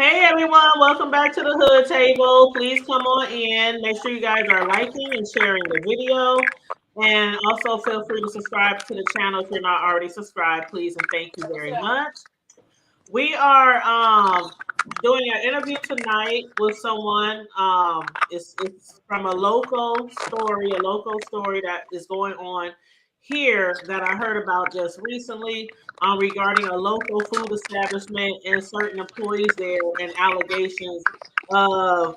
Hey everyone, welcome back to the Hood Table. Please come on in. Make sure you guys are liking and sharing the video. And also feel free to subscribe to the channel if you're not already subscribed, please, and thank you very much. We are doing an interview tonight with someone. It's from a local story that is going on here that I heard about just recently regarding a local food establishment and certain employees there and allegations of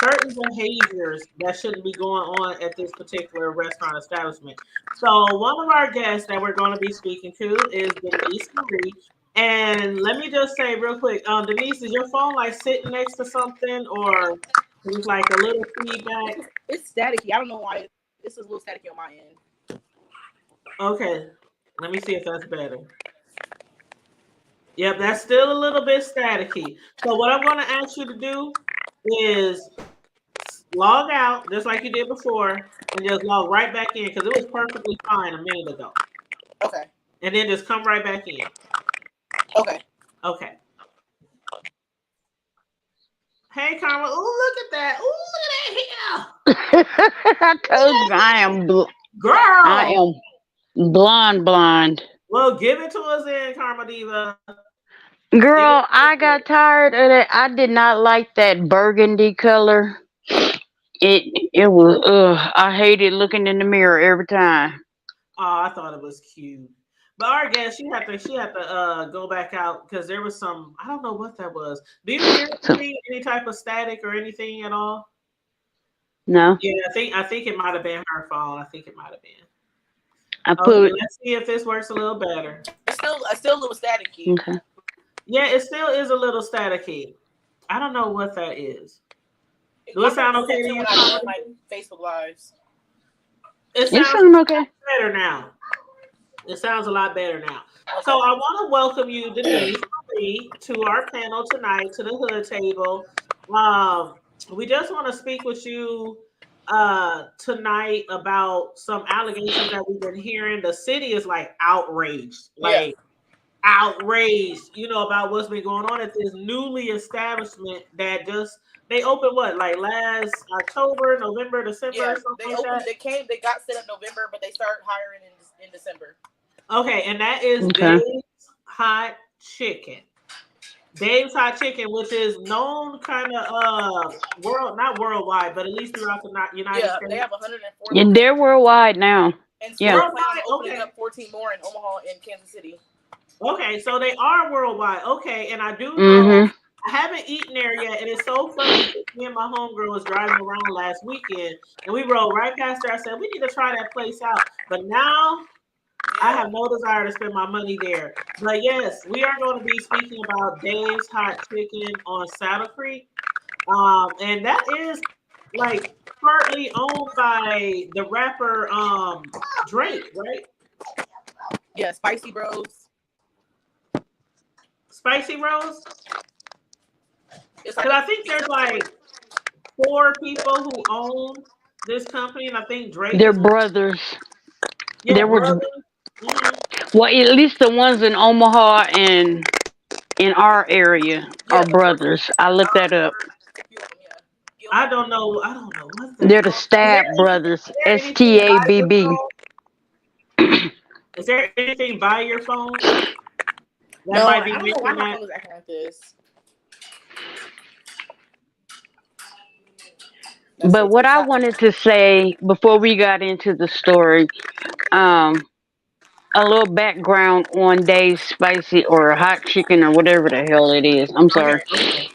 certain behaviors that shouldn't be going on at this particular restaurant establishment. So one of our guests that we're going to be speaking to is Denise Marie. And let me just say real quick, Denise, is your phone like sitting next to something or there's like a little feedback? It's staticky. I don't know why. This is a little staticky on my end. Okay, let me see if that's better. Yep, that's still a little bit staticky. So what I'm going to ask you to do is log out just like you did before and just log right back in because it was perfectly fine a minute ago. Okay. And then just come right back in. Okay. Okay. Hey, Karma. Oh, look at that. Oh, look at that hair. I told you Girl. I am blonde. Well, give it to us then, Karma Diva. Girl, I got tired of that. I did not like that burgundy color. It was I hated looking in the mirror every time. Oh, I thought it was cute. But our guest, she had to go back out because there was some, I don't know what that was. Do you hear So any type of static or anything at all? no. Yeah, I think it might have been her phone. I think it might have been. I Okay, put let's see if this works a little better. It's still a little staticky. okay. Yeah, it still is a little staticky. I don't know what that is. Do My it sound phone okay to said you? when I joined my Facebook lives. It It sounds sound okay. better now. It sounds a lot better now. So I want to welcome you, Denise Marie, to our panel tonight, to the Hood Table. We just want to speak with you tonight about some allegations that we've been hearing. The city is like outraged, outraged, about what's been going on at this newly establishment that just they opened what, like last October, November, December, Yeah, something they like opened. that. They got set up November, but they started hiring in December. Okay, and that is Okay. Dave's Hot Chicken. Dave's Hot Chicken, which is known kind of not worldwide, but at least throughout the United Yeah, they States. have 104 And locations, they're worldwide now. and Yeah. still plan on Worldwide, opening okay. up 14 more in Omaha and Kansas City. Okay, so they are worldwide. Okay, and I do know Mhm. I haven't eaten there yet, and it's so funny because me and my homegirl was driving around last weekend, and we rode right past there. I said we need to try that place out, but now I Yeah. have no desire to spend my money there. But yes, we are going to be speaking about Dave's Hot Chicken on Saddle Creek. And that is like partly owned by the rapper Drake, right? Yeah, Spicy Bros. Spicy Rose? It's Because like I think there's like four people who own this company, and I think Drake They're is one. brothers. Yeah, There were brother. Hmm. well, at least the ones in Omaha and in our area yeah, are the four. brothers. I looked that up. Yeah, I Gilman. don't know. I don't know what the They're the hell. Stab brothers. Is there anything by your STABB. phone? Is there anything by your phone that No, might I be don't know why making my that? phone is acting like this. That's But it. what It's I not. wanted to say before we got into the story, um, a little background on Dave's spicy or hot chicken or whatever the hell it is. I'm Okay, sorry. okay.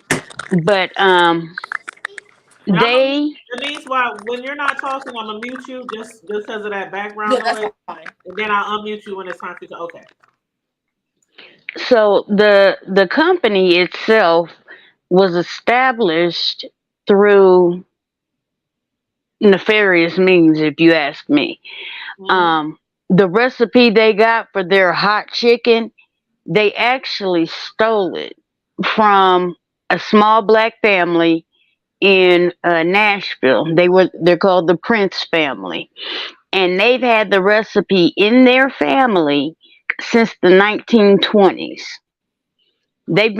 But And I'm gonna they Denise, while when you're not talking, I'm gonna mute you just because of that Yeah, background that's noise, fine. and then I'll unmute you when it's time for you to. Okay. so the company itself was established through nefarious means, if you ask me. Hmm. Um, the recipe they got for their hot chicken, they actually stole it from a small black family in Nashville. They're called the Prince family, and they've had the recipe in their family since the 1920s. They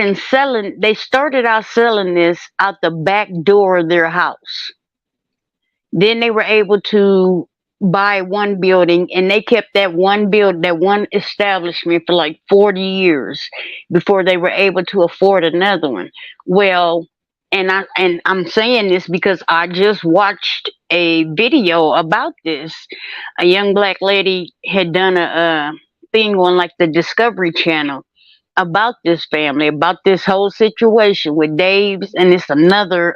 started out selling this out the back door of their house. Then they were able to buy one building, and they kept that one establishment for like 40 years before they were able to afford another one. Well, I'm saying this because I just watched a video about this. A young black lady had done a thing on like the Discovery Channel about this family, about this whole situation with Dave's, and it's another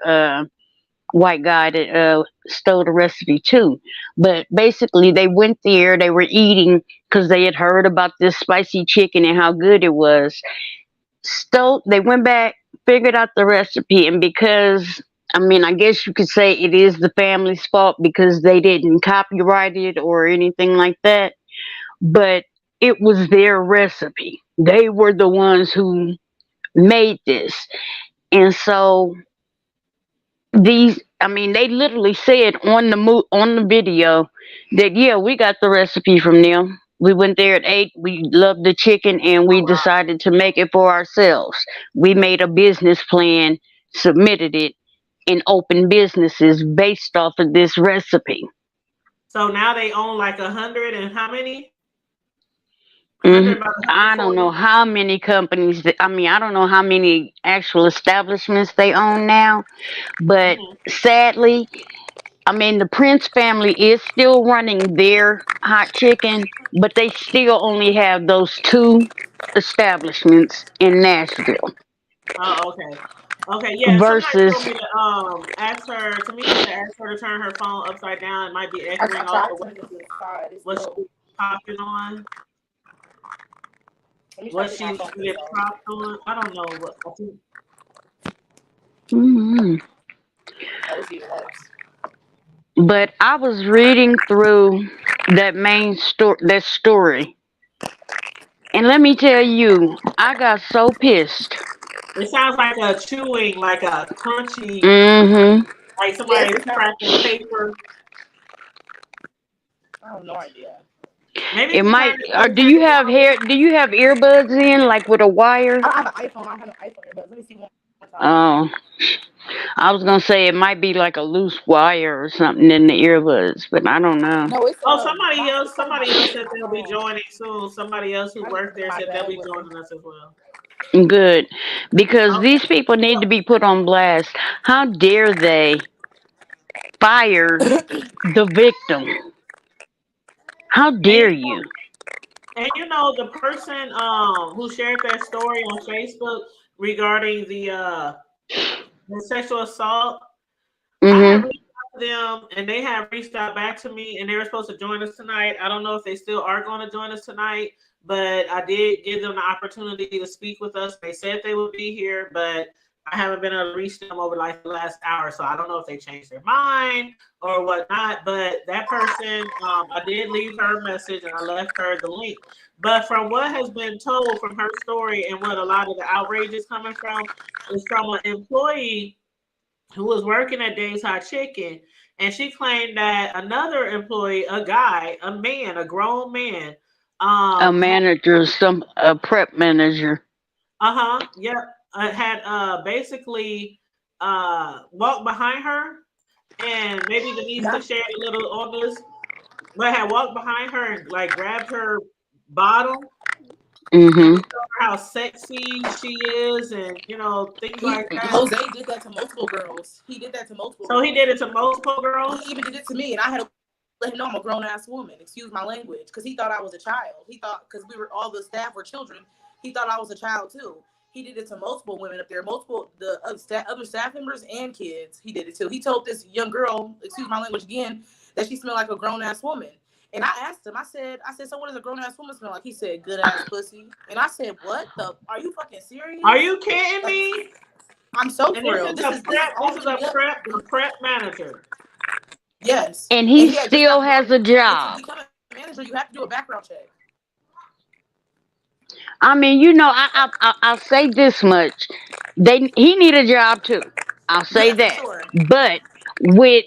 white guy that stole the recipe too. But basically, they went there, they were eating because they had heard about this spicy chicken and how good it was. They went back, figured out the recipe, and because I mean, I guess you could say it is the family's fault because they didn't copyright it or anything like that, but it was their recipe. They were the ones who made this. And so they literally said on on the video that yeah, we got the recipe from them. We went there at 8, we loved the chicken, and Oh we wow. decided to make it for ourselves. We made a business plan, submitted it, and opened businesses based off of this recipe. So now they own like 100 and how many? Hmm. 100 about I don't know 140. how many companies I don't know how many actual establishments they own now, but Mm-hmm. sadly, the Prince family is still running their hot chicken, but they still only have those two establishments in Nashville Oh, okay. Okay, yeah. Somebody versus. told me to ask her. Tamika said ask her to turn her phone upside down. It might be I echoing off tried of to turn it to the side. It's what still. she's popping on. Let me try What to get my she's phone this it off. popped on. I don't know what. I think Mhm. Oh, it's even worse. But I was reading through that story, and let me tell you, I got so pissed. it sounds like a chewing, like a crunchy, Hmm. like Yes, somebody it's not. cracking paper. I have no idea. Maybe if It you turn might. it, Or maybe turn it down. Do you have earbuds in, like with a wire? I have an iPhone. I have an iPhone, but let me see one more time. Oh, I was gonna say it might be like a loose wire or something in the earbuds, but I don't know. No, it's Oh, it's part of my somebody else said my they'll be joining soon. Somebody else who I need to worked put it in there my said they'll bag be with me. joining us as well. Good, because Okay. these people need to So, be put on blast. How dare they fire the victim? How and dare you? the person who shared that story on Facebook regarding the sexual assault, I have Mhm. reached out to them and they have reached out back to me and they were supposed to join us tonight. I don't know if they still are going to join us tonight, but I did give them the opportunity to speak with us. They said they would be here, but I haven't been able to reach them over like the last hour. So I don't know if they changed their mind or whatnot. But that person, I did leave her a message and I left her the link. But from what has been told from her story and what a lot of the outrage is coming from is from an employee who was working at Dave's Hot Chicken, and she claimed that another employee, a guy, a man, a grown man, A had manager, a prep manager. yep, had basically walked behind her, and maybe Denise could Not share a little on this, but had walked behind her and like grabbed her bottom and Mhm. told her how sexy she is, and things like that. Jose did that to multiple girls. He did that to multiple So he girls. did it to multiple girls. He even did it to me, and I had to let him know I'm a grown ass woman. Excuse my language, because he thought I was a child. He thought because we were all the staff were children, he thought I was a child too. He did it to multiple women up there, multiple the other staff members and kids. He did it too. He told this young girl, excuse my language again, that she smelled like a grown ass woman. And I asked him, I said, so what does a grown ass woman smell like? He said, good ass pussy. And I said, what the? Are you fucking Are serious? you kidding Like, me? I'm so And for this real. is a This is prep. This all is leading up. a prep manager. Yes. And And he he had just still gotten has a promoted. And to job. become a manager, you have to do a background check. I'll say this much: he need a job too. I'll say Yeah, for that. sure. But with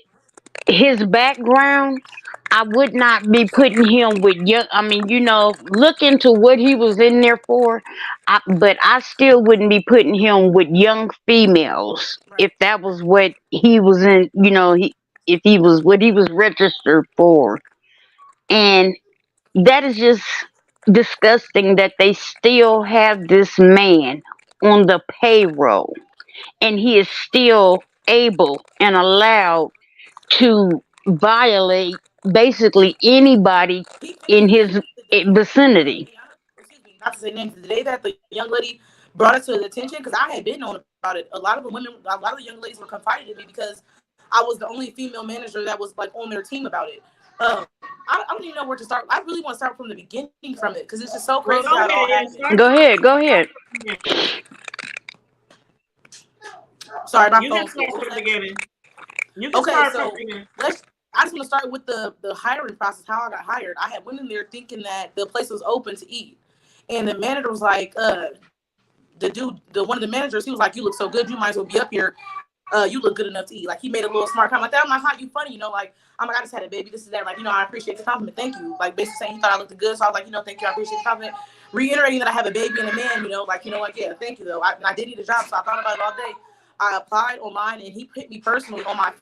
his background, I would not be putting him with young. I mean, look into what he was in there for. But I still wouldn't be putting him with young females Right. if that was what he was in. If he was what he was registered for, and that is just disgusting that they still have this man on the payroll, and he is still able and allowed to violate basically anybody He fixed in it his the day that vicinity. excuse me, not to say names, the day that the young lady brought it to the attention, because I had been known about it. A lot of the young ladies were confiding in me because I was the only female manager that was like on their team about it. Um, I don't even know where to start. I really want to start from the beginning from it because it's just so Well, crazy go how it all ahead. happened. Start Go from ahead, go ahead. the Sorry, my You can phone's start dead. What from was the that? beginning. You can Okay, start from so the beginning. let's. I just want to start with the hiring process. How I got hired. I had went in there thinking that the place was open to eat, and the manager was like, the dude, the one of the managers, he was like, "You look so good, you might as well be up here. You look good enough to eat." Like he made a little smart comment like that. I'm like, "How you funny?" Like I'm like, "I just had a baby. This is that." Like I appreciate the compliment. Thank you. Like basically saying he thought I looked good, so I was like, "Thank you. I appreciate the compliment." Reiterating that I have a baby and a man. Yeah, thank you though. I did need a job, so I thought about it all day. I applied online, and he hit me personally on my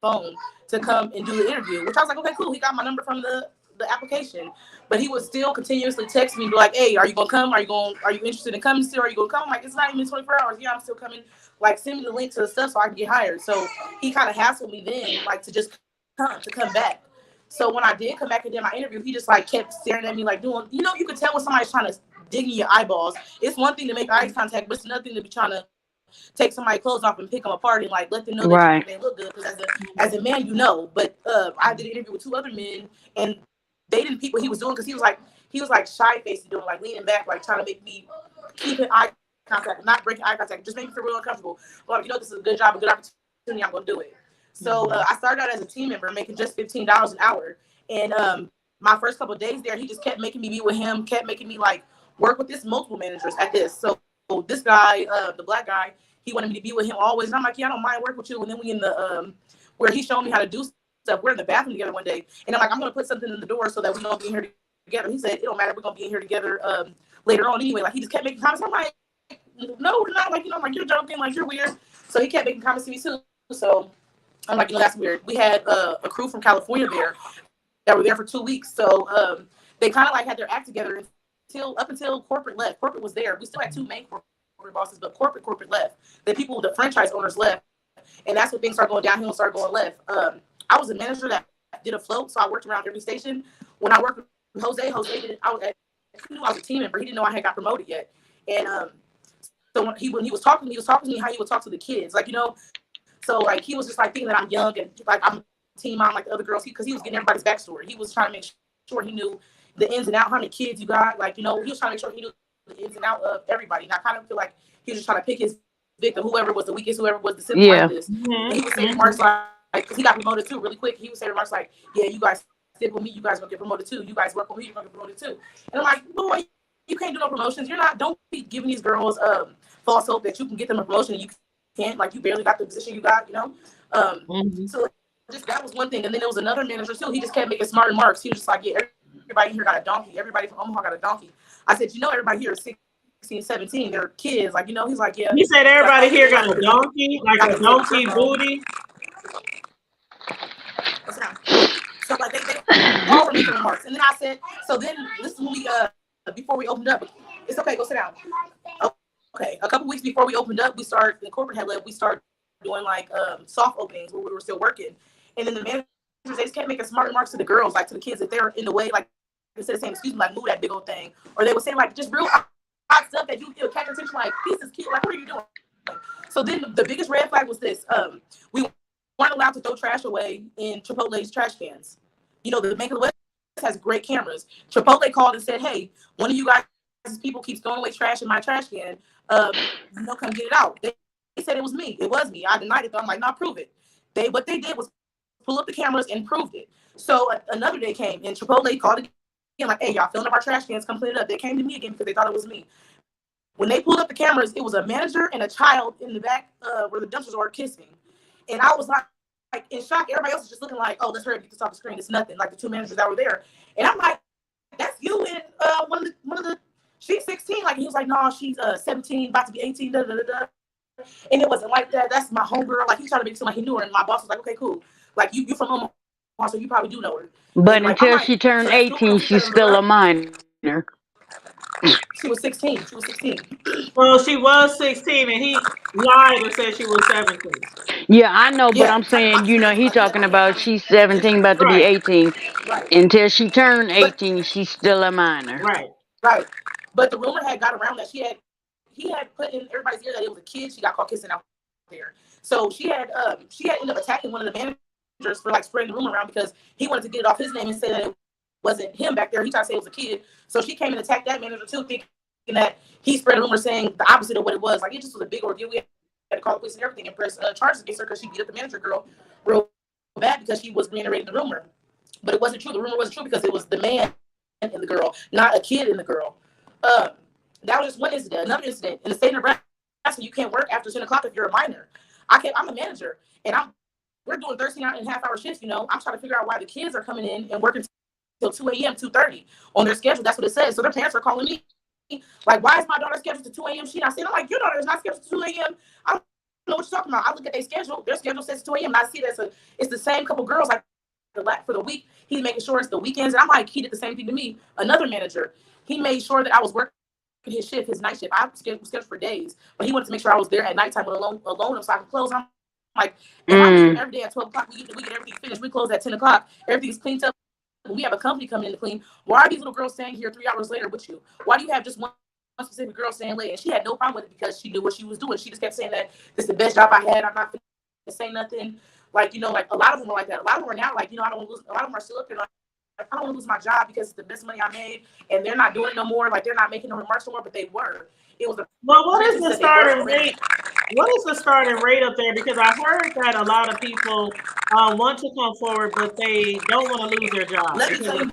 phone to come and do the interview, which I was like, okay, cool. He got my number from the application, but he would still continuously text me, be like, "Hey, are you gonna come? Are you interested in coming still? Are you gonna come?" I'm like, "It's not even 24 hours. Yeah, I'm still coming. Like, send me the link to the stuff so I can get hired." So he kind of hassled me then, like to come back. So when I did come back and did my interview, he just like kept staring at me, like doing, you could tell when somebody's trying to dig in your eyeballs. It's one thing to make eye contact, but it's another thing to be trying to take somebody's clothes off and pick them apart and like let them know that you Right. think they look good. Because as a man, But I did an interview with two other men, and they didn't peep what he was doing because he was like shy faced doing like leaning back, like trying to make me keep an eye contact, not breaking eye contact, just make me feel real uncomfortable. Well, this is a good job, a good opportunity. I'm gonna do it. So I started out as a team member, making just $15 an hour, and my first couple of days there, he just kept making me be with him, kept making me like work with this multiple managers at this. So this guy, the black guy, he wanted me to be with him always. And I'm like, yeah, I don't mind working with you. And then we in the where he showed me how to do stuff. We're in the bathroom together one day, and I'm like, I'm gonna put something in the door so that we don't be in here together. He said, it don't matter, we're gonna be in here together later on anyway. Like he just kept making comments. I'm like, no, we're not. Like I'm like, you're joking, like you're weird. So he kept making comments to me too. So I'm like, that's weird. We had a crew from California there that were there for 2 weeks. So they kind of like had their act together until corporate left. Corporate was there. We still had two main corporate bosses, but corporate left. The franchise owners left, and that's when things started going downhill and started going left. I was a manager that did a float, so I worked around every station. When I worked with Jose did. He knew I was a team member. He didn't know I had got promoted yet, and so when he was talking to me how he would talk to the kids, So like he was just like thinking that I'm young and like I'm team mom like the other girls, because he was getting everybody's backstory. He was trying to make sure he knew the ins and out, how many kids you got, he was trying to make sure he knew the ins and out of everybody. And I kind of feel like he was just trying to pick his victim, whoever was the weakest, whoever was the simple like Yeah. this. And he would say remarks like, because he got promoted too really quick. He would say remarks like, "Yeah, you guys stick with me, you guys gonna get promoted too. You guys work with me, you're gonna get promoted too." And I'm like, boy, you can't do no promotions. Don't be giving these girls false hope that you can get them a promotion and you can't. Like you barely got the position you got. So just that was one thing. And then there was another manager too. He just kept making smart remarks. He was just like, "Yeah, everybody here got a donkey. Everybody from Omaha got a donkey." I said, everybody here is 16, 17. They're kids. He's like, "Yeah." He said He's like, everybody "Oh, here got a donkey, like a donkey booty. So like they all were making remarks. And then I said, so then this is when we before we opened up. It's okay, go sit down. Okay. A couple weeks before we opened up, the corporate head left, we started doing like soft openings where we were still working. And then the managers, they just kept making smart remarks to the girls, like to the kids, if they're in the way, like instead of saying, "Excuse me," like, "Move that big old thing." Or they would say like just real odd stuff that you feel catch attention, like, "This is cute, like what are you doing?" So then the biggest red flag was this. We weren't allowed to throw trash away in Chipotle's trash cans. The Bank of the West has great cameras. Chipotle called and said, "Hey, one of you guys people keeps throwing away trash in my trash can. Come get it out." They said it was me. It was me. I denied it. Though. I'm like, "No, prove it." What they did was pull up the cameras and proved it. So another day came and Chipotle called again, like, "Hey, y'all filling up our trash cans, come clean it up." They came to me again because they thought it was me. When they pulled up the cameras, it was a manager and a child in the back where the dumpsters were kissing. And I was like, in shock. Everybody else is just looking like, oh, let's hurry up, get this off the screen. It's nothing. Like the two managers that were there, and I'm like, that's you and one of the. She's 16. Like he was like, no, she's 17, about to be 18. Da, da, da, da. And it wasn't like that. That's my homegirl. Like he tried to make it seem like he knew her, and my boss was like, okay, cool. Like you from Omaha, so you probably do know her. But Like, until like, she turned so 18, she's still a minor. She was 16. She was 16. Well, she was 16 and he lied and said she was 17. Yeah, I know, but Yeah, I'm saying, he talking about she's 17, about to be Right, 18. right. Until she turned But 18, she's still a minor. right. right. But the rumor had got around that he had put in everybody's ear that it was a kid she got caught kissing out there. So she had ended up attacking one of the managers for like spreading the rumor around because he wanted to get it off his name and say that it wasn't him back there. He tried to say it was a kid. So she came and attacked that manager too, thinking that he spread a rumor saying the opposite of what it was. Like it just was a big ordeal. We had to call the police and everything and press charges against her because she beat up the manager girl real bad because she was reiterating the rumor. But it wasn't true. The rumor wasn't true because it was the man and the girl, not a kid and the girl. That was just one incident. Another incident in the state of Nebraska, you can't work after 10 o'clock if you're a minor. I'm a manager, and we're doing 13.5-hour shifts. You know, I'm trying to figure out why the kids are coming in and working till 2 a.m., 2:30 on their schedule. That's what it says. So their parents are calling me, like, why is my daughter scheduled to 2 a.m.? She not saying, I'm like, your daughter is not scheduled to 2 a.m. I don't know what you're talking about. I look at their schedule. Their schedule says 2 a.m. and I see that it's the same couple girls like for the week. He's making sure it's the weekends, and I'm like, he did the same thing to me. Another manager, he made sure that I was working his shift, his night shift. I was scheduled for days, but he wanted to make sure I was there at nighttime alone so I could close. I'm like, if I'm leaving every day at 12 o'clock, we get everything finished. We close at 10 o'clock. Everything's cleaned up. We have a company coming in to clean. Why are these little girls staying here 3 hours later with you? Why do you have just one specific girl staying late? And she had no problem with it because she knew what she was doing. She just kept saying that this is the best job I had. I'm not going to say nothing. Like, you know, like a lot of them are like that. A lot of them are now like, you know, I don't want to lose. A lot of them are still up there like, I don't want to lose my job because it's the best money I made, and they're not doing it no more. Like they're not making no remarks no more, but they were. It was. Well, what is the starting rate? What is the starting rate up there? Because I heard that a lot of people want to come forward, but they don't want to lose their job. Let me tell you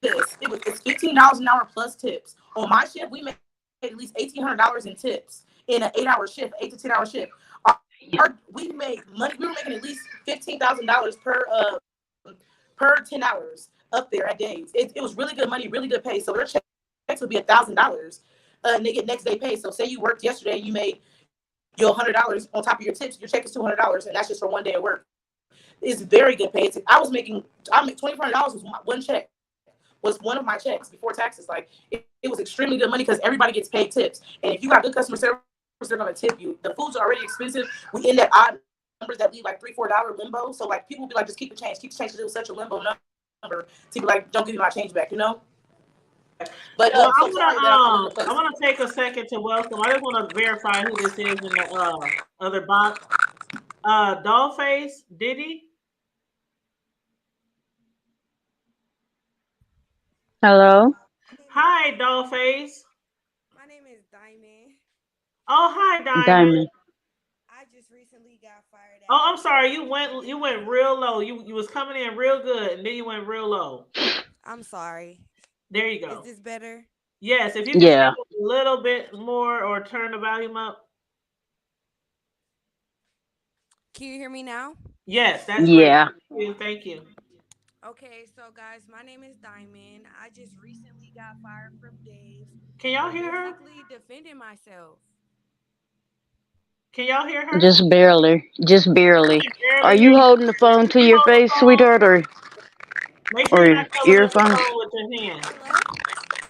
this: it's $15 an hour plus tips. On my shift, we made at least $1,800 in tips in an 8-hour shift, 8 to 10-hour shift. We made money. We were making at least $15,000 per 10 hours up there at days. It was really good money, really good pay. So their checks would be $1,000, and they get next day pay. So say you worked yesterday, you made your $100 on top of your tips. Your check is $200, and that's just for one day of work. It's very good pay. I make $2,400 was one check. Was one of my checks before taxes. Like it was extremely good money because everybody gets paid tips, and if you got good customer service, they're gonna tip you. The foods are already expensive. We end at odd numbers that leave like $3-4 limbo. So like people be like, just keep the change because it was such a limbo number. To be like, don't give me my change back, you know. But well, I want to take a second to welcome. I just want to verify who this is in the other box. Dollface, Diddy. Hello. Hi, Dollface. My name is Diamond. Oh, hi, Diamond. I just recently got fired. Oh, I'm sorry. You went real low. You was coming in real good, and then you went real low. I'm sorry. There you go. Is this better? Yes, if you can speak a little bit more or turn the volume up. Can you hear me now? Yes, that's great. Thank you. Okay, so guys, my name is Diamond. I just recently got fired from Dave's. Can y'all hear her? Basically defending myself. Can y'all hear her? Just barely. Just barely. Are you holding the phone to your face, sweetheart, or make sure you're not covering earphones? the phone with your hand? Hello?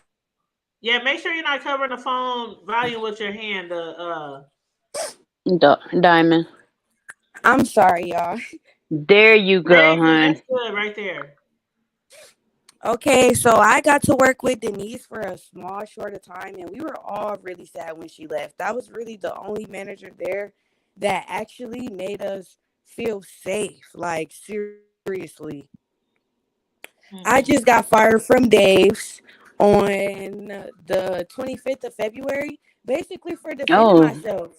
Yeah, make sure you're not covering the phone volume with your hand. Diamond. I'm sorry, y'all. There you go, hon. That's good right there. Okay, so I got to work with Denise for a small, short of time, and we were all really sad when she left. That was really the only manager there that actually made us feel safe. Like, seriously. I just got fired from Dave's on the 25th of February, basically for defending myself.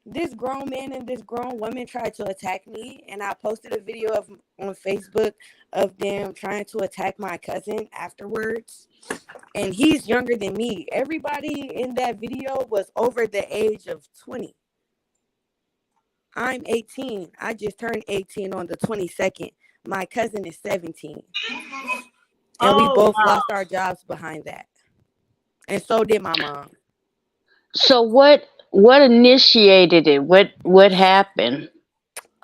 This grown man and this grown woman tried to attack me, and I posted a video on Facebook of them trying to attack my cousin afterwards. And he's younger than me. Everybody in that video was over the age of 20. I'm 18. I just turned 18 on the 22nd. My cousin is 17. And we both lost our jobs behind that. And so did my mom. So what initiated it? What happened?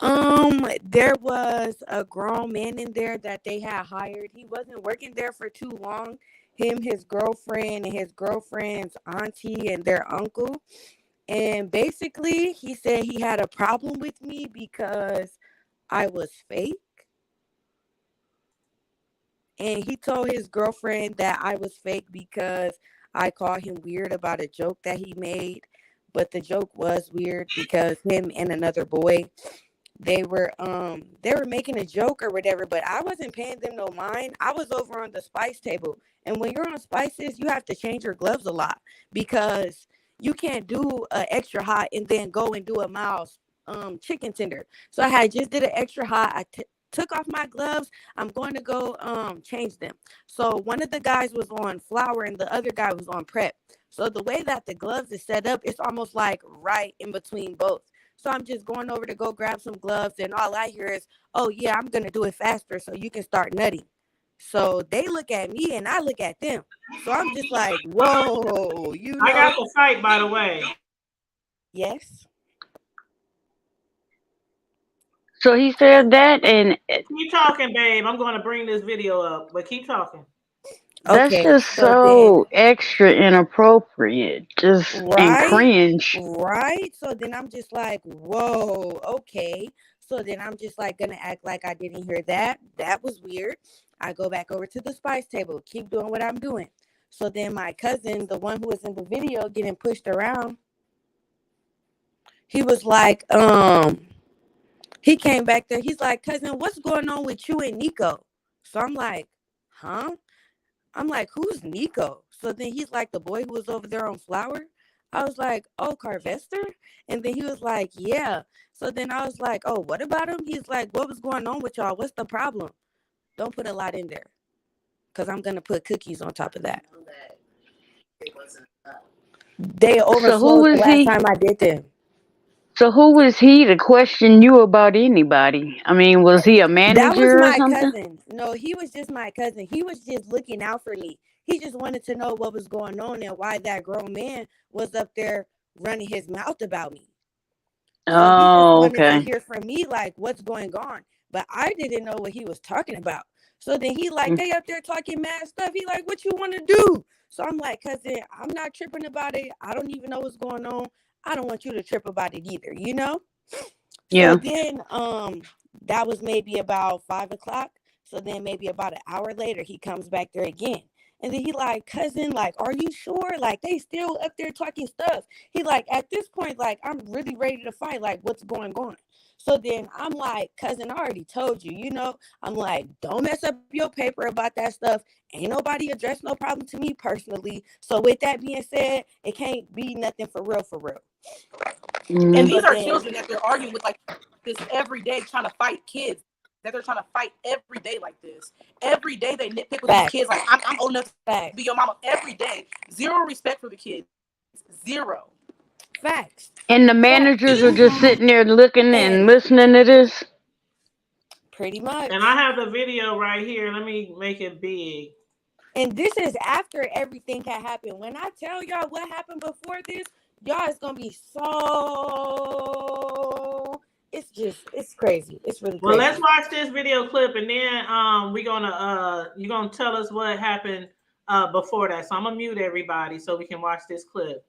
There was a grown man in there that they had hired. He wasn't working there for too long. Him, his girlfriend, and his girlfriend's auntie and their uncle. And basically, he said he had a problem with me because I was fake. And he told his girlfriend that I was fake because I called him weird about a joke that he made. But the joke was weird because him and another boy, they were making a joke or whatever, but I wasn't paying them no mind. I was over on the spice table. And when you're on spices, you have to change your gloves a lot because you can't do an extra hot and then go and do a mild chicken tender. So I had just did an extra hot. I took off my gloves. I'm going to go change them. So one of the guys was on flour and the other guy was on prep. So the way that the gloves is set up, it's almost like right in between both. So I'm just going over to go grab some gloves, and all I hear is, oh, yeah, I'm going to do it faster so you can start nutting. So they look at me, and I look at them. So I'm just like, whoa, you know. I got the fight, by the way. Yes. So he said that, and keep talking, babe. I'm going to bring this video up, but keep talking. That's Okay, just so extra inappropriate, just and cringe. Right? So then I'm just like, whoa, okay. So then I'm just like gonna act like I didn't hear that. That was weird. I go back over to the spice table, keep doing what I'm doing. So then my cousin, the one who was in the video getting pushed around, he was like, he came back there. He's like, cousin, what's going on with you and Nico? So I'm like, huh? I'm like, who's Nico? So then he's like, the boy who was over there on flour. I was like, oh, Carvester? And then he was like, yeah. So then I was like, oh, what about him? He's like, what was going on with y'all? What's the problem? Don't put a lot in there because I'm going to put cookies on top of that. They overflowed the last time I did them. So who was he to question you about anybody? I mean, was he a manager or something? That was my cousin. No, he was just my cousin. He was just looking out for me. He just wanted to know what was going on and why that grown man was up there running his mouth about me. So he just wanted to hear from me, like, what's going on. But I didn't know what he was talking about. So then he like, they up there talking mad stuff. He like, what you want to do? So I'm like, cousin, I'm not tripping about it. I don't even know what's going on. I don't want you to trip about it either, you know? Yeah. So then that was maybe about 5 o'clock. So then maybe about an hour later, he comes back there again. And then he like, cousin, like, are you sure? Like, they still up there talking stuff. He like, at this point, like, I'm really ready to fight. Like, what's going on? So then I'm like, cousin, I already told you, you know, I'm like, don't mess up your paper about that stuff. Ain't nobody addressed no problem to me personally. So with that being said, it can't be nothing for real, for real. Mm-hmm. And these are children that they're arguing with like this every day, trying to fight kids. That they're trying to fight every day like this. Every day they nitpick with these kids. Like, I'm old enough to be your mama every day. Zero respect for the kids. Zero. Facts. And the managers are just sitting there looking and listening to this? Pretty much. And I have the video right here. Let me make it big. And this is after everything had happened. When I tell y'all what happened before this, y'all is going to be so... It's crazy. It's really crazy. Well, let's watch this video clip, and then you're gonna tell us what happened before that. So I'm gonna mute everybody so we can watch this clip.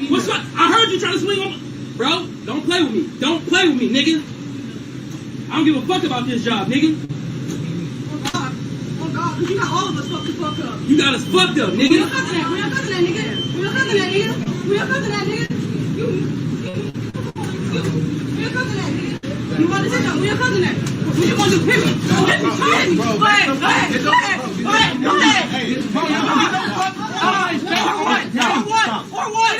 What's up? I heard you trying to swing on, bro. Don't play with me. Don't play with me, nigga. I don't give a fuck about this job, nigga. Oh God, you got all of us fucked up. You got us fucked up, nigga. We don't cousin that. We don't cousin that, nigga. We don't cousin that, nigga. We don't cousin that, nigga. We don't cousin that, nigga. You want to say something? We don't cousin that. What you want to do? Hit me. Hit me. Go ahead. Go ahead. Go ahead. Go ahead. Go ahead. Go ahead. For what? For what?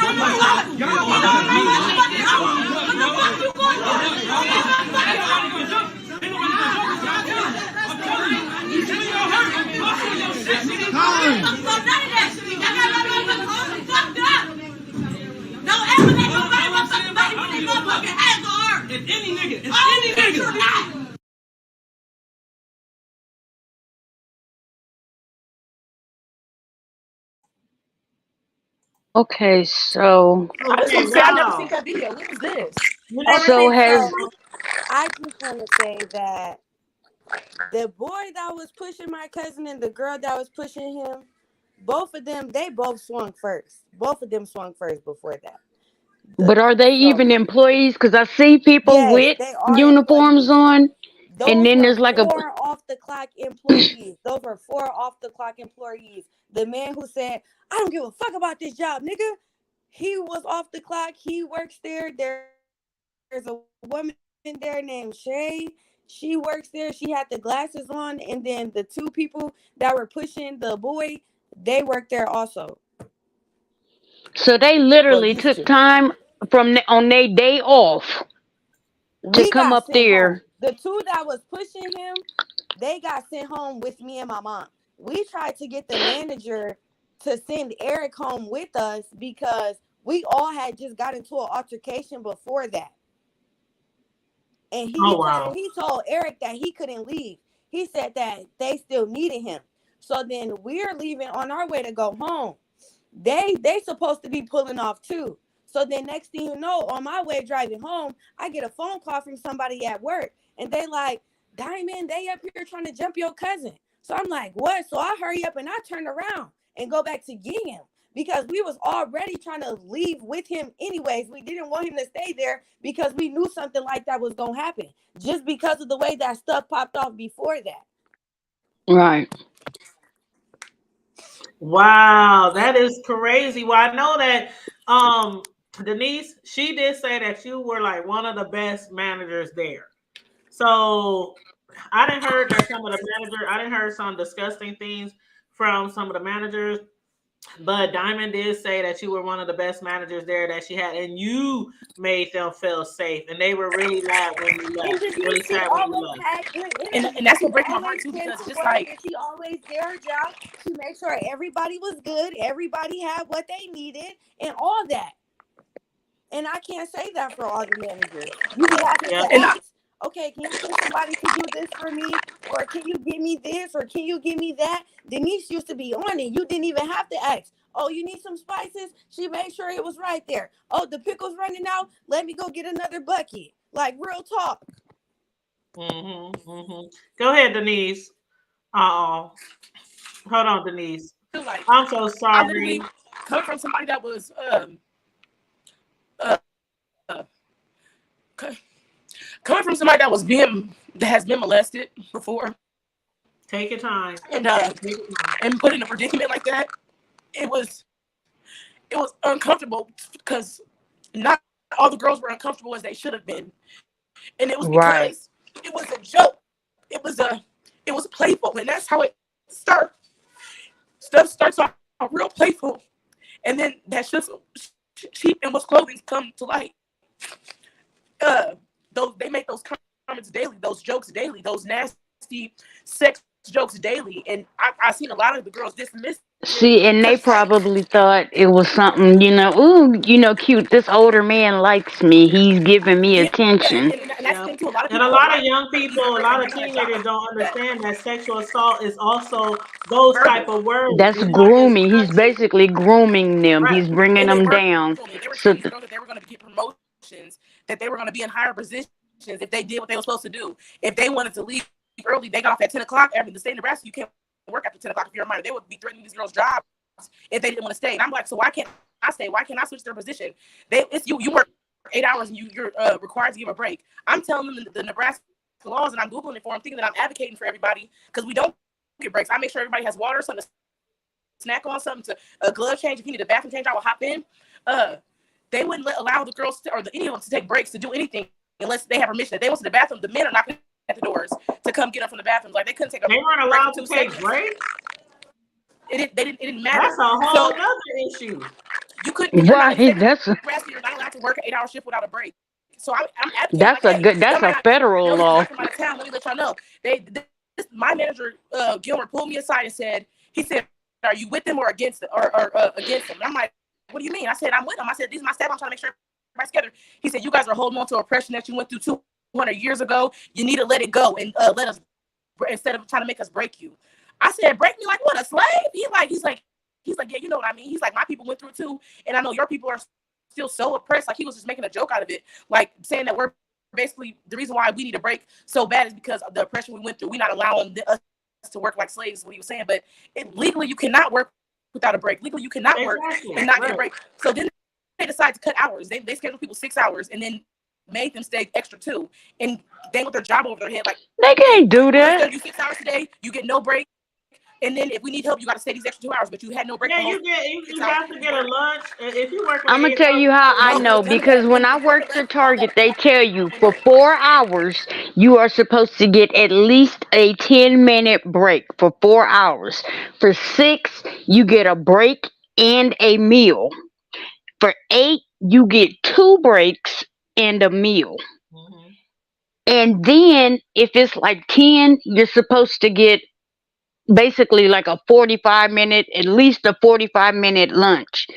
motherfucking hands on her. It's any nigga. It's any nigga. Okay, so I just Okay, want to say I never wow. seen that video. What was this? You never so seen has that? I just want to say that the boy that was pushing my cousin and the girl that was pushing him, both of them, they both swung first. Both of them swung first before that. but are they So even employees? Because I see people yes, with they are uniforms employees. on, and Those then were there's like a 4 off the clock employees. Those were 4 off the clock employees. The man who said, "I don't give a fuck about this job, nigga," he was off the clock. He works there. There's a woman there named Shay. She works there. She had the glasses on, and then the 2 people that were pushing the boy, they work there also. so they Well, literally used took to. time on their day off to We come got up sent home. there. The 2 that was pushing him, they got sent home with me and my mom. We tried to get the manager to send Eric home with us because we all had just got into an altercation before that. And Oh wow. he told Eric that he couldn't leave. He said that they still needed him. So then we're leaving on our way to go home. They supposed to be pulling off too. So then next thing you know, on my way driving home, I get a phone call from somebody at work, and they like, "Diamond, they up here trying to jump your cousin." So I'm like, "What?" So I hurry up and I turn around and go back to get him because we was already trying to leave with him anyways. We didn't want him to stay there because we knew something like that was gonna happen just because of the way that stuff popped off before that. Right. Wow, that is crazy. Well, I know that Denise, she did say that you were like one of the best managers there. So I didn't heard that some of the managers, I didn't heard some disgusting things from some of the managers, but Diamond did say that you were one of the best managers there that she had, and you made them feel safe, and they were really glad when you And left, really Denise, she sad when you always left. had good energy. And that's She what breaks my heart always too, came because to it's just work like, and she always did her job. She made sure everybody was good, everybody had what they needed, and all that. And I can't say that for all the managers. You be having Yeah. to and ask, okay, can you send somebody to do this for me? Or can you give me this? Or can you give me that? Denise used to be on it. You didn't even have to ask. Oh, you need some spices? She made sure it was right there. Oh, the pickle's running out. Let me go get another bucket. Like real talk. Go ahead, Denise. Oh, hold on, Denise. I feel like I'm so I literally sorry. come from somebody that was uh, uh coming from somebody that has been molested before, Take your time. and Take your time. and put in a predicament like that. It was uncomfortable because not all the girls were uncomfortable as they should have been, and it was Right. because it was a joke. It was playful, and that's how it starts. Stuff starts off real playful, and then that's just cheap and what's clothing come to light. Those they make those comments daily, those jokes daily, those nasty sex jokes daily, and I've seen a lot of the girls dismiss it See, and they because like, probably thought it was something, ooh, cute. This older man likes me. He's giving me yeah, attention. and that's Yeah. the thing too. A lot of And a people, lot of young these people, a girls that lot be of doing that job teenagers don't that understand that sexual assault is also those type verbal, of words. That's It's not just grooming. He's touching. basically grooming them. Right. He's bringing and they them were down. they were So, telling these girls that they were going to get promotions, that they were going to be in higher positions if they did what they were supposed to do. If they wanted to leave early, they got off at 10 o'clock. In the state of Nebraska, you can't work after 10 o'clock if you're a minor. They would be threatening these girls' jobs if they didn't want to stay. And I'm like, so why can't I stay? Why can't I switch their position? It's you work 8 hours and you're required to give a break. I'm telling them the Nebraska laws, and I'm Googling it for them, thinking that I'm advocating for everybody because we don't get breaks. I make sure everybody has water, something to snack on, something to a glove change. If you need a bathroom change, I will hop in. They wouldn't allow the girls or anyone to take breaks to do anything unless they have permission. If they went to the bathroom, the men are knocking at the doors to come get them from the bathrooms. Like they couldn't take a They weren't break allowed for to 2 take seconds. breaks. It didn't That's matter. a whole So other issue. you couldn't, if you're not in the right. state of Nebraska, you're not allowed to work an 8-hour shift without a break. So I'm advocating like, hey, That's y'all a might not federal know this because law. I'm from out of town. Let me let y'all know. My manager Gilmer pulled me aside and he said, "Are you with them or against them?" Or against them? And I'm like, "What do you mean?" I said, "I'm with them." I said, "These are my staff. I'm trying to make sure together. He said, you guys are holding on to oppression that you went through 200 years ago. You need to let it go and let us, instead of trying to make us break you. I said, break me like what, a slave? He's like, yeah, you know what I mean? He's like, my people went through it too. And I know your people are still so oppressed. Like, he was just making a joke out of it. Like, saying that we're basically, the reason why we need a break so bad is because of the oppression we went through. We're not allowing us to work like slaves, what he was saying. But legally, you cannot work without a break. Legally, you cannot work and not get a break. So then they decide to cut hours. They schedule people 6 hours and then made them stay extra 2. And they with their job over their head, like, They can't do we're gonna that. schedule you 6 hours today. You get no break. And then if we need help, you got to stay these extra 2 hours. But you had no break. Yeah, you have to get a lunch. If you work, I'm gonna tell you how I know, because when I worked at Target, they tell you for 4 hours you are supposed to get at least a 10-minute break for 4 hours. For 6, you get a break and a meal. For 8, you get 2 breaks and a meal. Mm-hmm. And then if it's like 10, you're supposed to get basically like a 45-minute, at least a 45-minute lunch.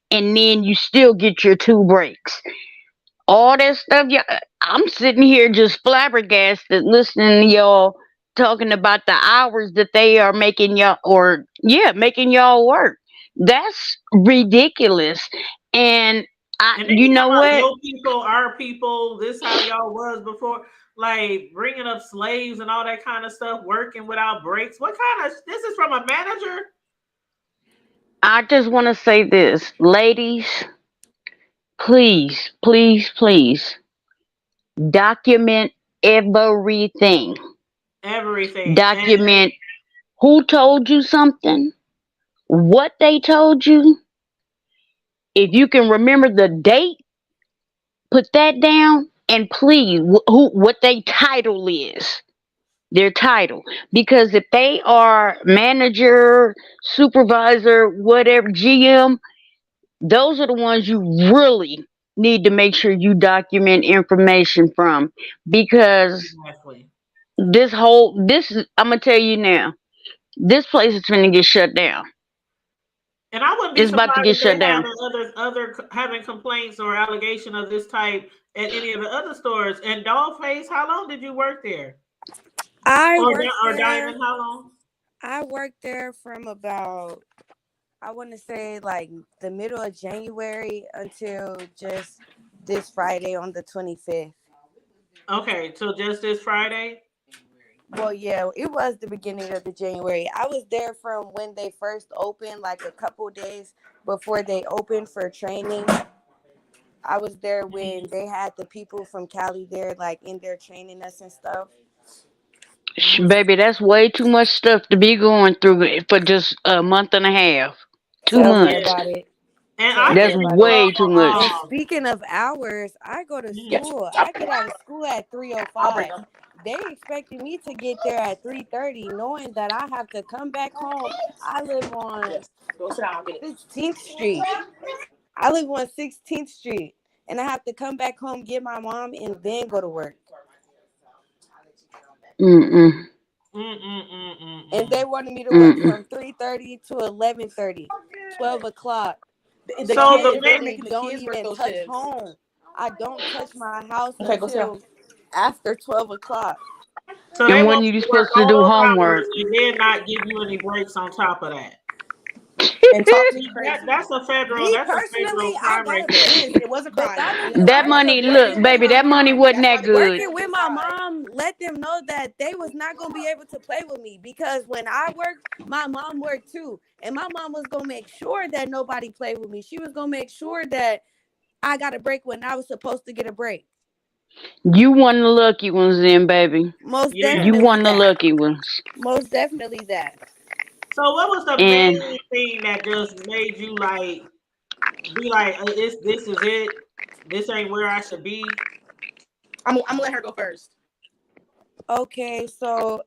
And then you still get your 2 breaks. All that stuff, yeah, I'm sitting here just flabbergasted listening to y'all talking about the hours that they are making y'all, or yeah, making y'all work. That's ridiculous. And And then you you talk know about what? your people, our people, this how y'all was before, like bringing up slaves and all that kind of stuff, working without breaks. What kind of, this is from a manager? I just want to say this, ladies, please, please, please document everything. Everything. And Document who told you something, what they told you. If you can remember the date, put that down, and please, who, what their title is. Their title. Because if they are manager, supervisor, whatever, GM, those are the ones you really need to make sure you document information from. Because exactly. I'm gonna tell you now, this place is gonna get shut down. And I wouldn't be It's about to surprised get if they shut down. having having complaints or allegation of this type at any of the other stores. And Dollface, how long did you work there? I Or worked or there. Diamond, how long? I worked there from about, I want to say like the middle of January until just this Friday on the 25th. Okay, so just this Friday. Well, yeah, it was the beginning of the January. I was there from when they first opened, like a couple days before they opened for training. I was there when they had the people from Cali there, like in there training us and stuff. Baby, that's way too much stuff to be going through for just a month and a half. Too Tell That's me it. much. about it. And Tell I me That's can about it. way too recall, much. And speaking of hours, I go to Yes. school. I get out of school at I'll bring 3:05. them. They expected me to get there at 3:30, knowing that I have to come back home. I live on Yes. Go sit down. I'll get it. 16th Street. I live on 16th Street, and I have to come back home, get my mom, and then go to work. Mm-mm. And they wanted me to work Mm-mm. from 3:30 to 11:30, 12 o'clock. The So I So kids, they were literally making the don't kids work even those touch shifts. home. I don't touch my house Okay, go sit down. until after 12 o'clock. so they And when want you you to work supposed to all do those hours homework? and then not give you any breaks on top of that. And talk to me See, crazy. Me that's a personally, federal I crime right gotta there. It say, is. It was a but crime. that was And That that was a money, working look, with baby, my that money mom. wasn't that's why that the kids good. Working were with getting my fined. mom let them know that they was not gonna be able to play with me, because when I worked, my mom worked too, and my mom was gonna make sure that nobody played with me. She was gonna make sure that I got a break when I was supposed to get a break. You one of the lucky ones then, baby. Most Yeah. You definitely one of the that. lucky ones. Most definitely that. So what was the And main thing that just made you like be like, this is it. This ain't where I should be. I'm gonna let her go first. Okay, so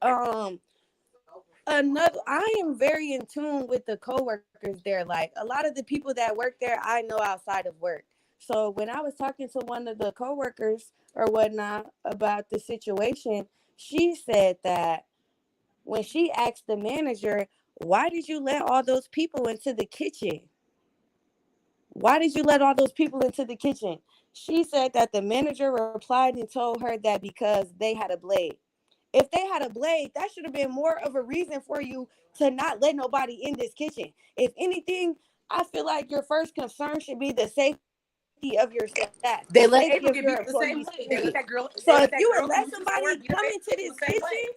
another, I am very in tune with the coworkers there. Like a lot of the people that work there I know outside of work. So when I was talking to one of the coworkers or whatnot about the situation, she said that when she asked the manager, why did you let all those people into the kitchen? Why did you let all those people into the kitchen? She said that the manager replied and told her that because they had a blade. If they had a blade, that should have been more of a reason for you to not let nobody in this kitchen. If anything, I feel like your first concern should be the safety of your staff, the They let safety April of get your beat up the same employees, way. period. They So if let that you girl would who let was in the store somebody beat up come into April this the same way. kitchen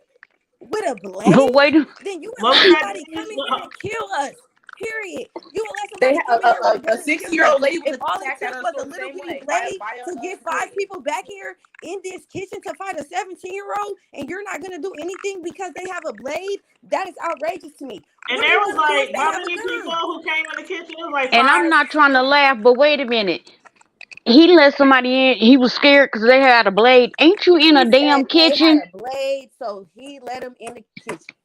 with a But blade, wait, then you would What was let that? somebody come in here and kill us. Period. You would let They somebody had come in here with a a gun and kill 60-year-old us. lady was If all it attacked at took her was store a the little same bitty way blade by to a get 5 security. people back here in this kitchen to fight a 17-year-old, and you're not gonna do anything because they have a blade, that is outrageous to me. And What do there you was gonna do if like they how have a many people gun? who came in the kitchen? It was like and I'm 5 not trying to people. laugh, but wait a minute. He let somebody in. He was scared because they had a blade. Ain't you in a He said damn they had kitchen? a blade, so he let them in the kitchen.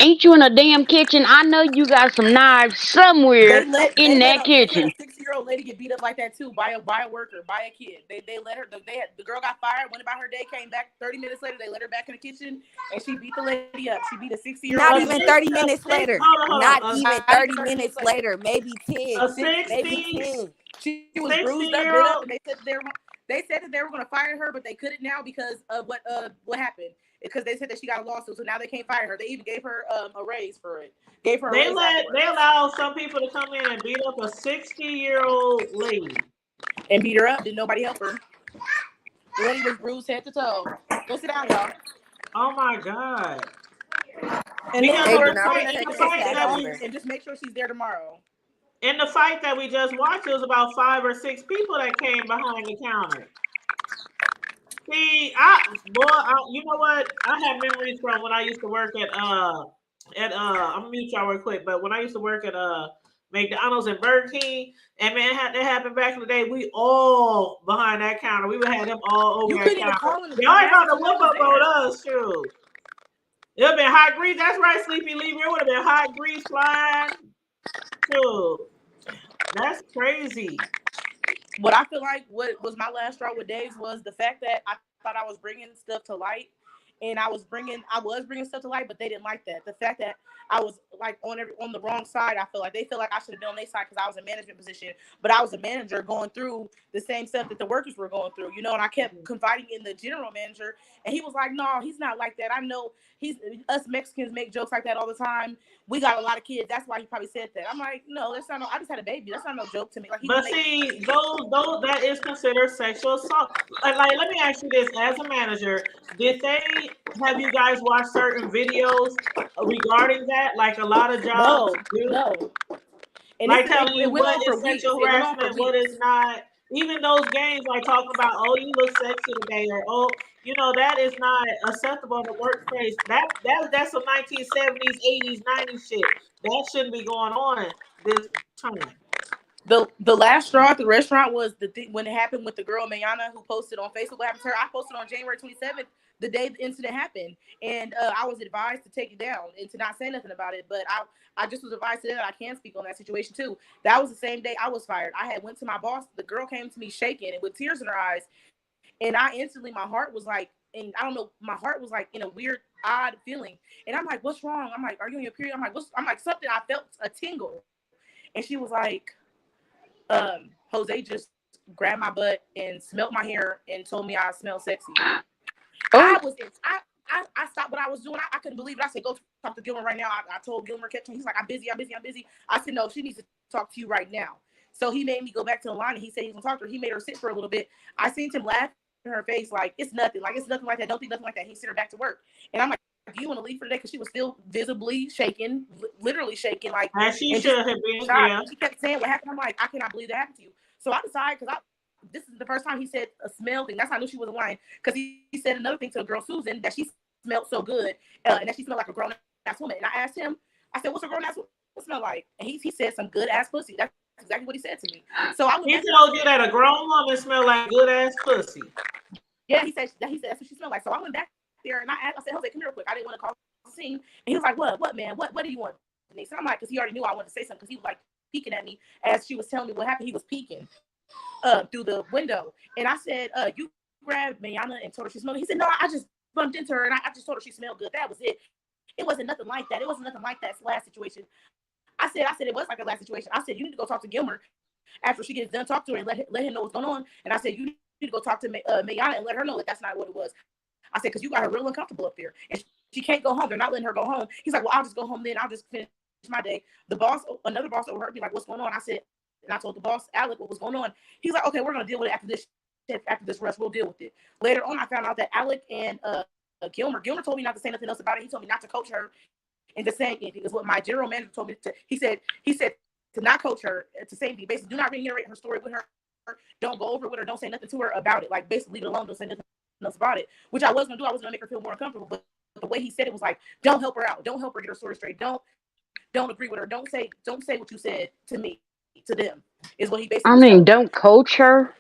Ain't you in a damn kitchen? I know you got some knives They somewhere let in that they let kitchen. a 60-year-old lady get beat up like that too by a worker, by a kid. They let her. The girl got fired, went about her day, came back 30 minutes later. They let her back in the kitchen, and she beat the lady up. She beat a 60-year-old Not A lady even up. 30 six, minutes later. Not hold on. even Not even 30 30 minutes minutes later. later. Maybe 10. A Maybe 60, 10. She was 60 bruised up, year bit up, old. and they said that they were going to fire her, but they couldn't now because of what happened. Because they said that she got a lawsuit, so now they can't fire her. They even gave her a raise for it. Gave her a raise afterwards. They allow some people to come in and beat up a 60-year-old lady And beat her up. Did nobody help her? The lady was bruised head to toe. Go sit down, y'all. Oh my God! And then Because They in do the not fight, protect their stay staff home either. and just make sure she's there tomorrow. we just watched, it was about 5 or 6 people that came behind the counter. See, you know what? I have memories from when I used to work I'm gonna mute y'all real quick, but when I used to work at McDonald's and Burger King, and man, that happened back in the day. We all behind that counter. We would have them all over You that couldn't even counter. call him Y'all and ain't ask about if to somebody whoop was up on there. us, shoot. It would have been hot grease. That's right, Sleepy Lever. It would have been hot grease flying. Shoot. That's crazy. What I feel like what was my last straw with Dave's was the fact that I thought I was bringing stuff to light, and I was bringing stuff to light, but they didn't like that. The fact that I was like on the wrong side, I feel like they feel like I should have been on their side because I was in management position, but I was a manager going through the same stuff that the workers were going through, and I kept confiding in the general manager, and he was like, "No, he's not like that. I know us Mexicans make jokes like that all the time. We got a lot of kids. That's why he probably said that." I'm like, "No, that's not. No, I just had a baby. That's not no joke to me." Like But see, those that is considered sexual assault. Like, let me ask you this: as a manager, did they have you guys watch certain videos regarding that? Like a lot of jobs no, do, no. And like telling it you went what on for is weeks. sexual It went on for harassment, what weeks. is not. Even those games, like talking about, oh, you look sexy today, or oh, that is not acceptable in the workplace. That's some 1970s, 80s, 90s shit. That shouldn't be going on this time. The last straw at the restaurant was the thing when it happened with the girl Mayana who posted on Facebook what happened to her. I posted on January 27th, the day the incident happened, and I was advised to take it down and to not say nothing about it. But I just was advised today that I can speak on that situation too. That was the same day I was fired. I had went to my boss. The girl came to me shaking and with tears in her eyes, and I instantly my heart was like, and I don't know, my heart was like in a weird, odd feeling, and I'm like, "What's wrong?" I'm like, "Are you on your period?" I'm like something. I felt a tingle, and she was like, Jose just grabbed my butt and smelled my hair and told me I smell sexy. Oh, I stopped what I was doing. I couldn't believe it. I said, "Go talk to Gilmer right now." I told Gilmer, kept he's like, I'm busy. I said, "No, she needs to talk to you right now." So he made me go back to the line and he said he was gonna talk to her. He made her sit for a little bit. I seen him laugh in her face like it's nothing like that. Don't think nothing like that. He sent her back to work. And I'm like, "Do you want to leave for the day?" Because she was still visibly shaking, literally shaking, like, As she and should just have been, shocked. yeah. And she kept saying what happened. I'm like, I cannot believe that happened to you. So I decided because this is the first time he said a smell thing. That's how I knew she wasn't lying. Because he said another thing to the girl Susan that she smelled so good and that she smelled like a grown ass woman. And I asked him, I said, "What's a grown ass woman smell like?" And he said some good ass pussy. That's exactly what he said to me. So I went He back told you that a grown woman smell like good ass pussy. Yeah, he said that's what she smelled like. So I went back there and I said, "Jose, come here real quick." I didn't want to call the scene. And he was like, "What, man? What do you want?" And so I'm like, because he already knew I wanted to say something because he was like peeking at me as she was telling me what happened. He was peeking through the window. And I said, "You grabbed Mayana and told her she smelled good." He said, "No, I just bumped into her and I just told her she smelled good. That was it. It wasn't nothing like that. It wasn't nothing like that last situation." I said it was like a last situation. I said, "You need to go talk to Gilmer after she gets done, talk to her and let him know what's going on. And I said, you need to go talk to Mayana and let her know that that's not what it was. I said, because you got her real uncomfortable up there. And she can't go home. They're not letting her go home. He's like, well, I'll just go home then. I'll just finish my day. The boss, another boss overheard me like, what's going on? I said, and I told the boss, Alec, what was going on. He's like, okay, we're going to deal with it after this rush. We'll deal with it. Later on, I found out that Alec and Gilmer told me not to say nothing else about it. He told me not to coach her into saying anything. Is what my general manager told me to. He said to not coach her, to say anything. Basically, do not reiterate her story with her. Don't go over it with her. Don't say nothing to her about it. Like, basically, leave it alone. Don't say nothing else about it. Which I was going to do. I was going to make her feel more uncomfortable. But the way he said it was like, don't help her out. Don't help her get her story straight. Don't agree with her. Don't say what you said to me, to them. Is what he basically I was mean, telling me. don't coach her.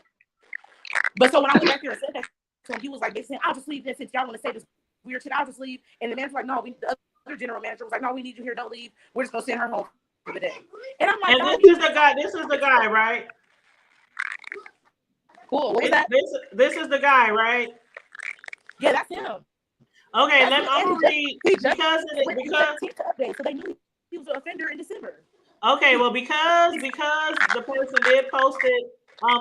But so when I went back there and said that to him, he was like, they said, I'll just leave this since y'all want to say this weird shit. I'll just leave. And the manager was like, no, the other general manager was like, no, we need you here. Don't leave. We're just going to send her home for the day. And I'm like, And oh, this is the guy, right? Cool. What was that? This is the guy, right? Yeah, that's him. Okay, I'm gonna read because update, so they knew he was an offender in December. Okay, well, because the person did post it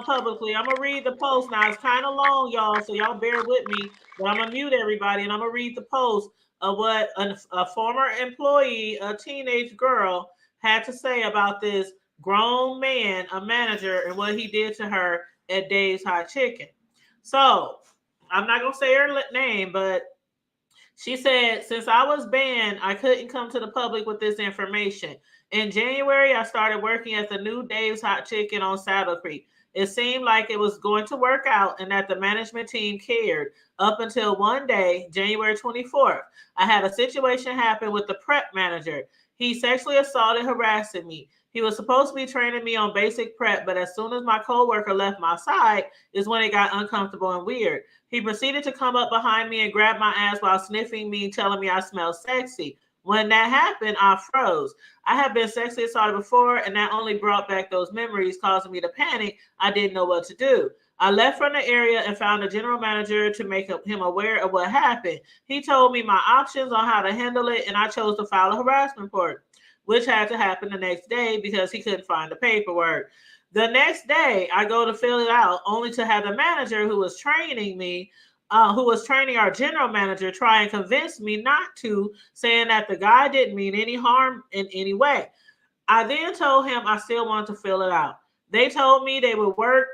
publicly, I'm gonna read the post now. It's kind of long, y'all, so y'all bear with me. But I'm gonna mute everybody and I'm gonna read the post of what a former employee, a teenage girl, had to say about this grown man, a manager, and what he did to her at Dave's Hot Chicken. So I'm not gonna say her name, but she said, since I was banned, I couldn't come to the public with this information. In January, I started working at the new Dave's Hot Chicken on Saddle Creek. It seemed like it was going to work out and that the management team cared up until one day, January 24th. I had a situation happen with the prep manager. He sexually assaulted, harassing me. He was supposed to be training me on basic prep, but as soon as my coworker left my side is when it got uncomfortable and weird. He proceeded to come up behind me and grab my ass while sniffing me, telling me I smell sexy. When that happened, I froze. I have been sexually assaulted before, and that only brought back those memories, causing me to panic. I didn't know what to do. I left from the area and found a general manager to make him aware of what happened. He told me my options on how to handle it, and I chose to file a harassment report, which had to happen the next day because he couldn't find the paperwork. The next day, I go to fill it out, only to have the manager who was training me, who was training our general manager, try and convince me not to, saying that the guy didn't mean any harm in any way. I then told him I still wanted to fill it out. They told me they would work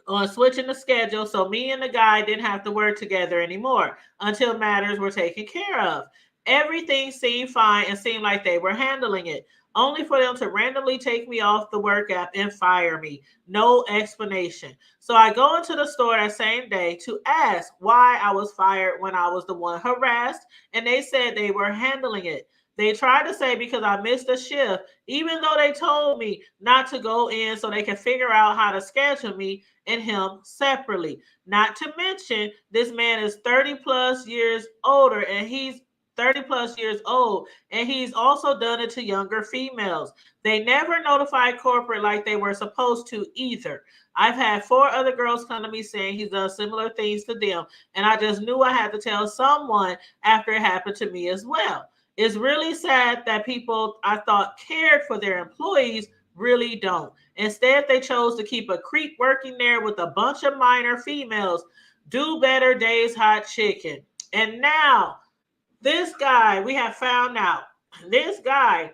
on switching the schedule so me and the guy didn't have to work together anymore until matters were taken care of. Everything seemed fine and seemed like they were handling it, only for them to randomly take me off the work app and fire me. No explanation. So I go into the store that same day to ask why I was fired when I was the one harassed, and they said they were handling it. They tried to say because I missed a shift, even though they told me not to go in so they can figure out how to schedule me and him separately. Not to mention, this man is 30 plus years older and he's 30 plus years old, and he's also done it to younger females. They never notified corporate like they were supposed to either. I've had 4 other girls come to me saying he's done similar things to them, and I just knew I had to tell someone after it happened to me as well. It's really sad that people I thought cared for their employees really don't. Instead, they chose to keep a creep working there with a bunch of minor females. Do better, Dave's Hot Chicken. And now, this guy, we have found out, this guy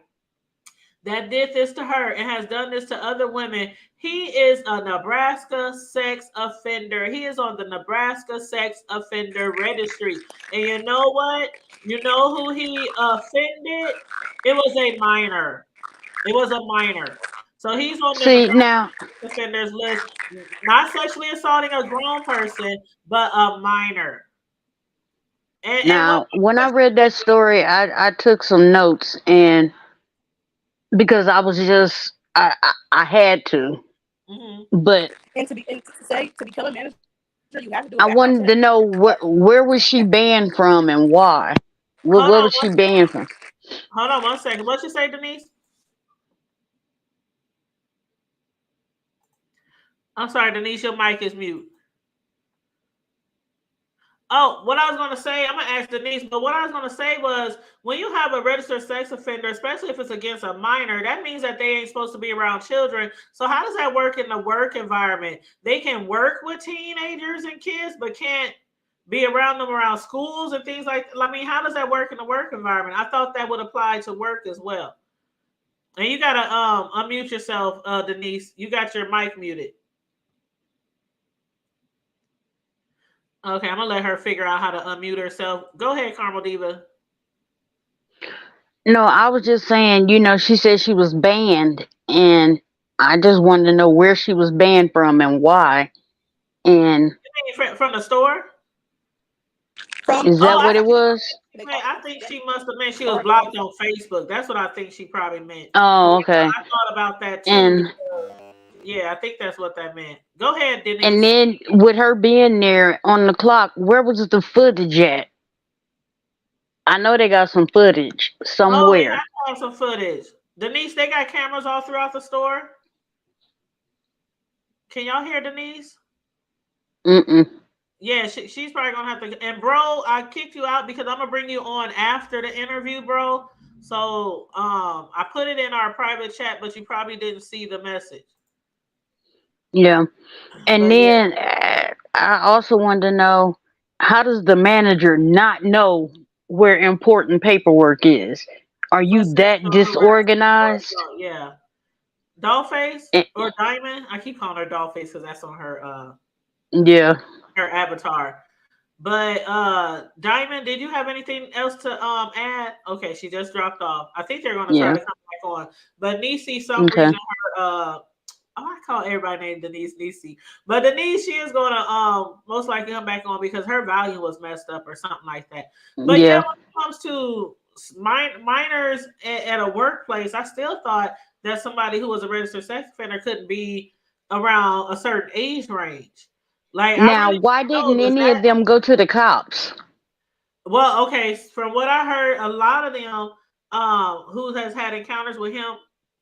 that did this to her and has done this to other women, he is a Nebraska sex offender. He is on the Nebraska sex offender registry. And you know what? You know who he offended? It was a minor. It was a minor. So he's on the See, Nebraska now, offenders list, not sexually assaulting a grown person, but a minor. And what? when I read that story, I took some notes, and because I was just, I had to. Mhm. But And to become a manager, you have to do a I background wanted check. to know where was she banned from and why? Hold Where on was she banned from? Hold on 1 second. What you say, Denise? I'm sorry, Denise, your mic is mute. Oh, what I was going to say, I'm going to ask Denise, but what I was going to say was when you have a registered sex offender, especially if it's against a minor, that means that they ain't supposed to be around children. So, how does that work in the work environment? They can work with teenagers and kids, but can't be around them around schools and things like that. I mean, how does that work in the work environment? I thought that would apply to work as well. And you got to unmute yourself, Denise. You got your mic muted. Okay, I'm gonna let her figure out how to unmute herself. Go ahead, Carmel Diva. No, I was just saying, she said she was banned, and I just wanted to know where she was banned from and why. And From the store? From is that what it was? I think she must have meant she was blocked on Facebook. That's what I think she probably meant. Oh, okay. I thought about that too. And Yeah, I think that's what that meant. Go ahead, Denise. and then with her being there on the clock, where was the footage at? I know they got some footage Oh, yeah, somewhere. I have some footage. Denise, they got cameras all throughout the store. Can y'all hear Denise? Mm-mm. Yeah, she's probably gonna have to. And bro, I kicked you out because I'm gonna bring you on after the interview, bro. So I put it in our private chat, but you probably didn't see the message. Yeah. And But then I also wanted to know, how does the manager not know where important paperwork is? Are for you that sexual harassment, disorganized? yeah. Dollface Eh, or Diamond? I keep calling her Dollface because that's on Yeah. her avatar. But Diamond, did you have anything else to add? Okay, she just dropped off. I think they're gonna try Yeah. to come back on. But Nisi, some Okay. reason her I call everybody named Denise Nisi. But Denise, she is gonna most likely come back on because her volume was messed up or something like that. But yeah, Yeah. when it comes to minors at a workplace, I still thought that somebody who was a registered sex offender couldn't be around a certain age range. Like I Now, really why don't know. didn't Does any that of them go to the cops? well, okay, from what I heard, a lot of them who has had encounters with him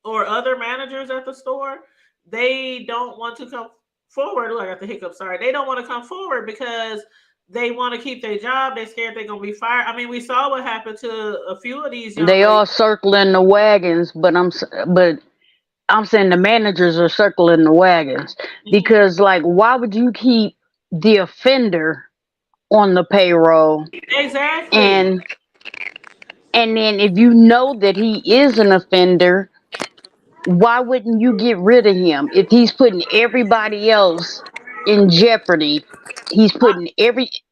or other managers at the store, they don't want to come forward. Oh, I got the hiccup, sorry. They don't want to come forward because they want to keep their job. They're scared they're gonna be fired. I mean, we saw what happened to a few of these young They ladies. all circling the wagons, but I'm saying the managers are circling the wagons Mhm. because, like, why would you keep the offender on the payroll, Exactly. and then if you know that he is an offender, why wouldn't you get rid of him if he's putting everybody else in jeopardy? He's putting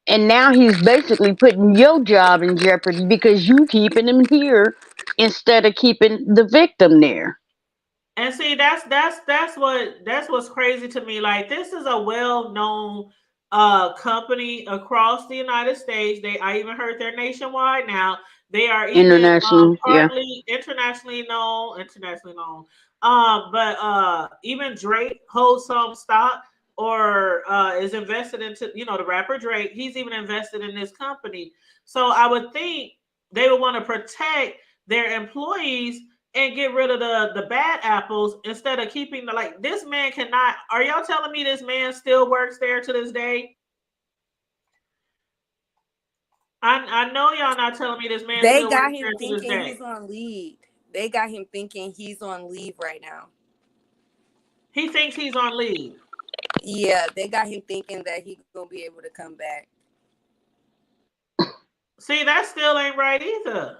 and now he's basically putting your job in jeopardy because you keeping him here instead of keeping the victim there. And see, that's what's crazy to me. Like this is a well-known company across the United States. I even heard they're nationwide now. They are even International, yeah. partly internationally known. But even Drake holds some stock or is invested into, the rapper Drake. He's even invested in this company. So I would think they would want to protect their employees and get rid of the bad apples instead of keeping the like this man cannot. Are y'all telling me this man still works there to this day? I know y'all not telling me this man They still got works him there to this thinking day. he's on leave. They got him thinking he's on leave right now. He thinks he's on leave. Yeah, they got him thinking that he's gonna be able to come back. See, that still ain't right either.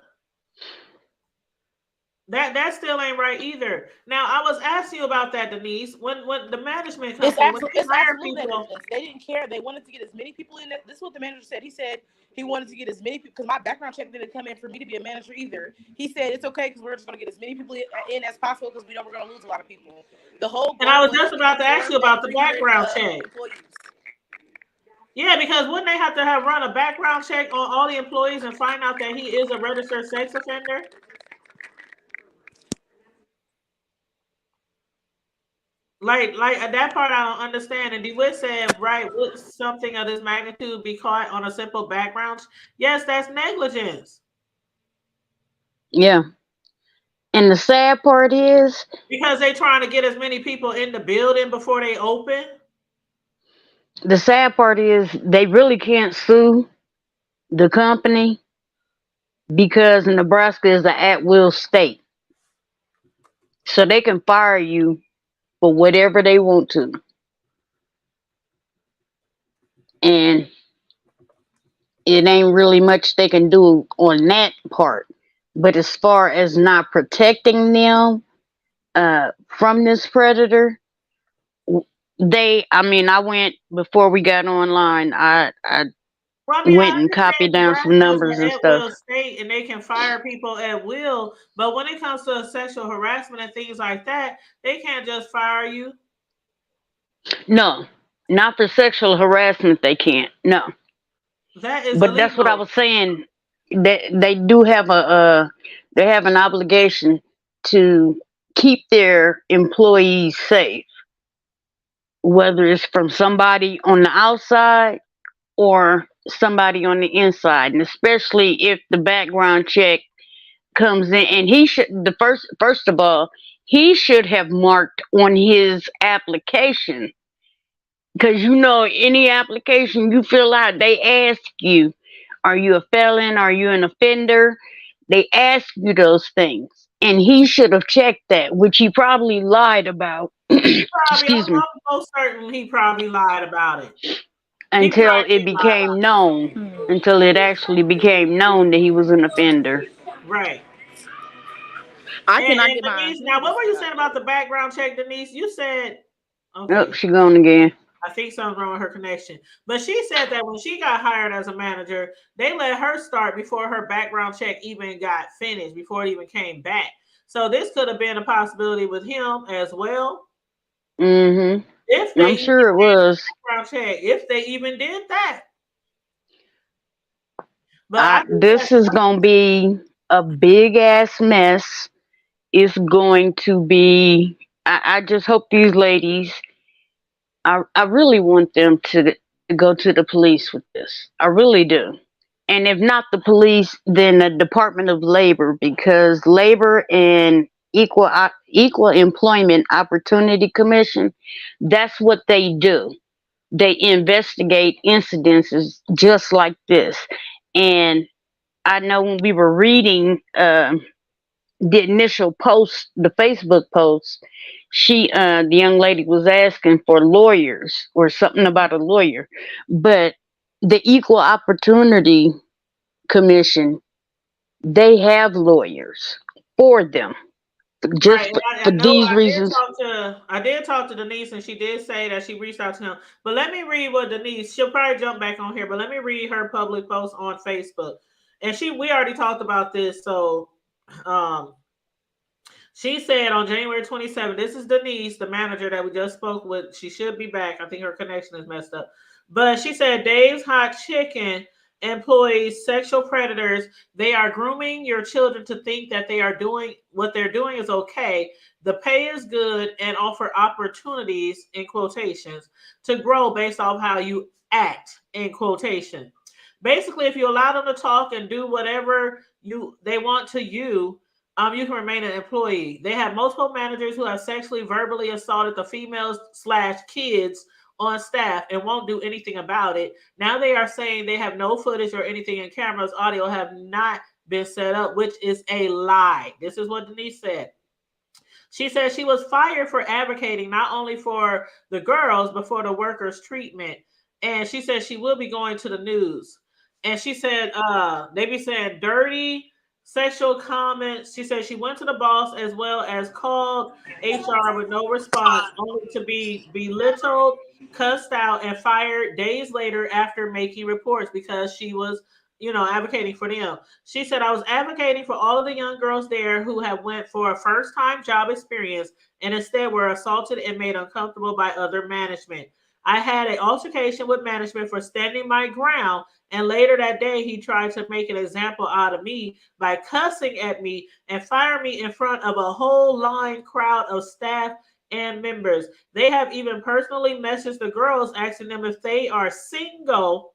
That still ain't right either. Now I was asking you about that, Denise. When the management company when they It's hire absolute people, negligence. They didn't care. They wanted to get as many people in there. This is what the manager said. He said he wanted to get as many people because my background check didn't come in for me to be a manager either. He said it's okay because we're just going to get as many people in as possible because we know we're going to lose a lot of people. The whole and I goal was was just to about to ask you get about the 300 background check. employees. Yeah, because wouldn't they have to have run a background check on all the employees and find out that he is a registered sex offender? Like that part I don't understand. And DeWitt said, right, would something of this magnitude be caught on a simple background? Yes, that's negligence. Yeah. And the sad part is, Because they trying to get as many people in the building before they open. The sad part is they really can't sue the company because Nebraska is an at-will state. So they can fire you for whatever they want to. And it ain't really much they can do on that part. But as far as not protecting them from this predator, I went before we got online. I Well, I mean, I went and understand copied down some Nebraska is numbers an and at stuff. will state and they can fire people at will, but when it comes to sexual harassment and things like that, they can't just fire you. No, not for sexual harassment. They can't. No, That is but that's what I illegal. was saying. They do have they have an obligation to keep their employees safe, whether it's from somebody on the outside or somebody on the inside, and especially if the background check comes in. And he should the first of all, he should have marked on his application, because any application you fill out, they ask you, are you a felon, are you an offender? They ask you those things, and he should have checked that, which he probably lied about. He probably, Excuse me. I'm most certain he probably lied about it. He Until probably it did lie became about known, until it actually became known that he was an offender. it. Right. I And, cannot and get my Denise, now what computer were set you up. saying about the background check, Denise? You said, Oh, okay, she gone again. I think something's wrong with her connection. But she said that when she got hired as a manager, they let her start before her background check even got finished, before it even came back. So this could have been a possibility with him as well. If they I'm even sure it was. background check, if they even did that. But I think that This is gonna be a big ass mess. It's going to be. I just hope these ladies. I really want them to go to the police with this. I really do. And if not the police, then the Department of Labor, because Labor and Equal Employment Opportunity Commission, that's what they do. They investigate incidences just like this. And I know when we were reading the initial post, the Facebook post, the young lady was asking for lawyers or something about a lawyer, but the Equal Opportunity Commission, they have lawyers for them, right. just And for I know these reasons. I did talk to Denise and she did say that she reached out to him. But let me read what Denise, she'll probably jump back on here, but let me read her public post on Facebook. And we already talked about this, so um she said on January 27th, this is Denise, the manager that we just spoke with. She should be back. I think her connection is messed up. But she said Dave's Hot Chicken employees, sexual predators, they are grooming your children to think that they are doing what they're doing is okay. The pay is good and offer opportunities in quotations to grow based off how you act in quotation. Basically, if you allow them to talk and do whatever they want to you can remain an employee. They have multiple managers who have sexually, verbally assaulted the females slash kids on staff and won't do anything about it. Now they are saying they have no footage or anything in cameras, audio have not been set up, which is a lie. This is what Denise said. She said she was fired for advocating not only for the girls, but for the workers' treatment. And she said she will be going to the news. And she said they be saying dirty sexual comments. She said she went to the boss as well as called HR with no response, only to be belittled, cussed out, and fired days later after making reports because she was, advocating for them. She said, I was advocating for all of the young girls there who have went for a first time job experience and instead were assaulted and made uncomfortable by other management. I had an altercation with management for standing my ground, and later that day he tried to make an example out of me by cussing at me and fire me in front of a whole line crowd of staff and members. They have even personally messaged the girls asking them if they are single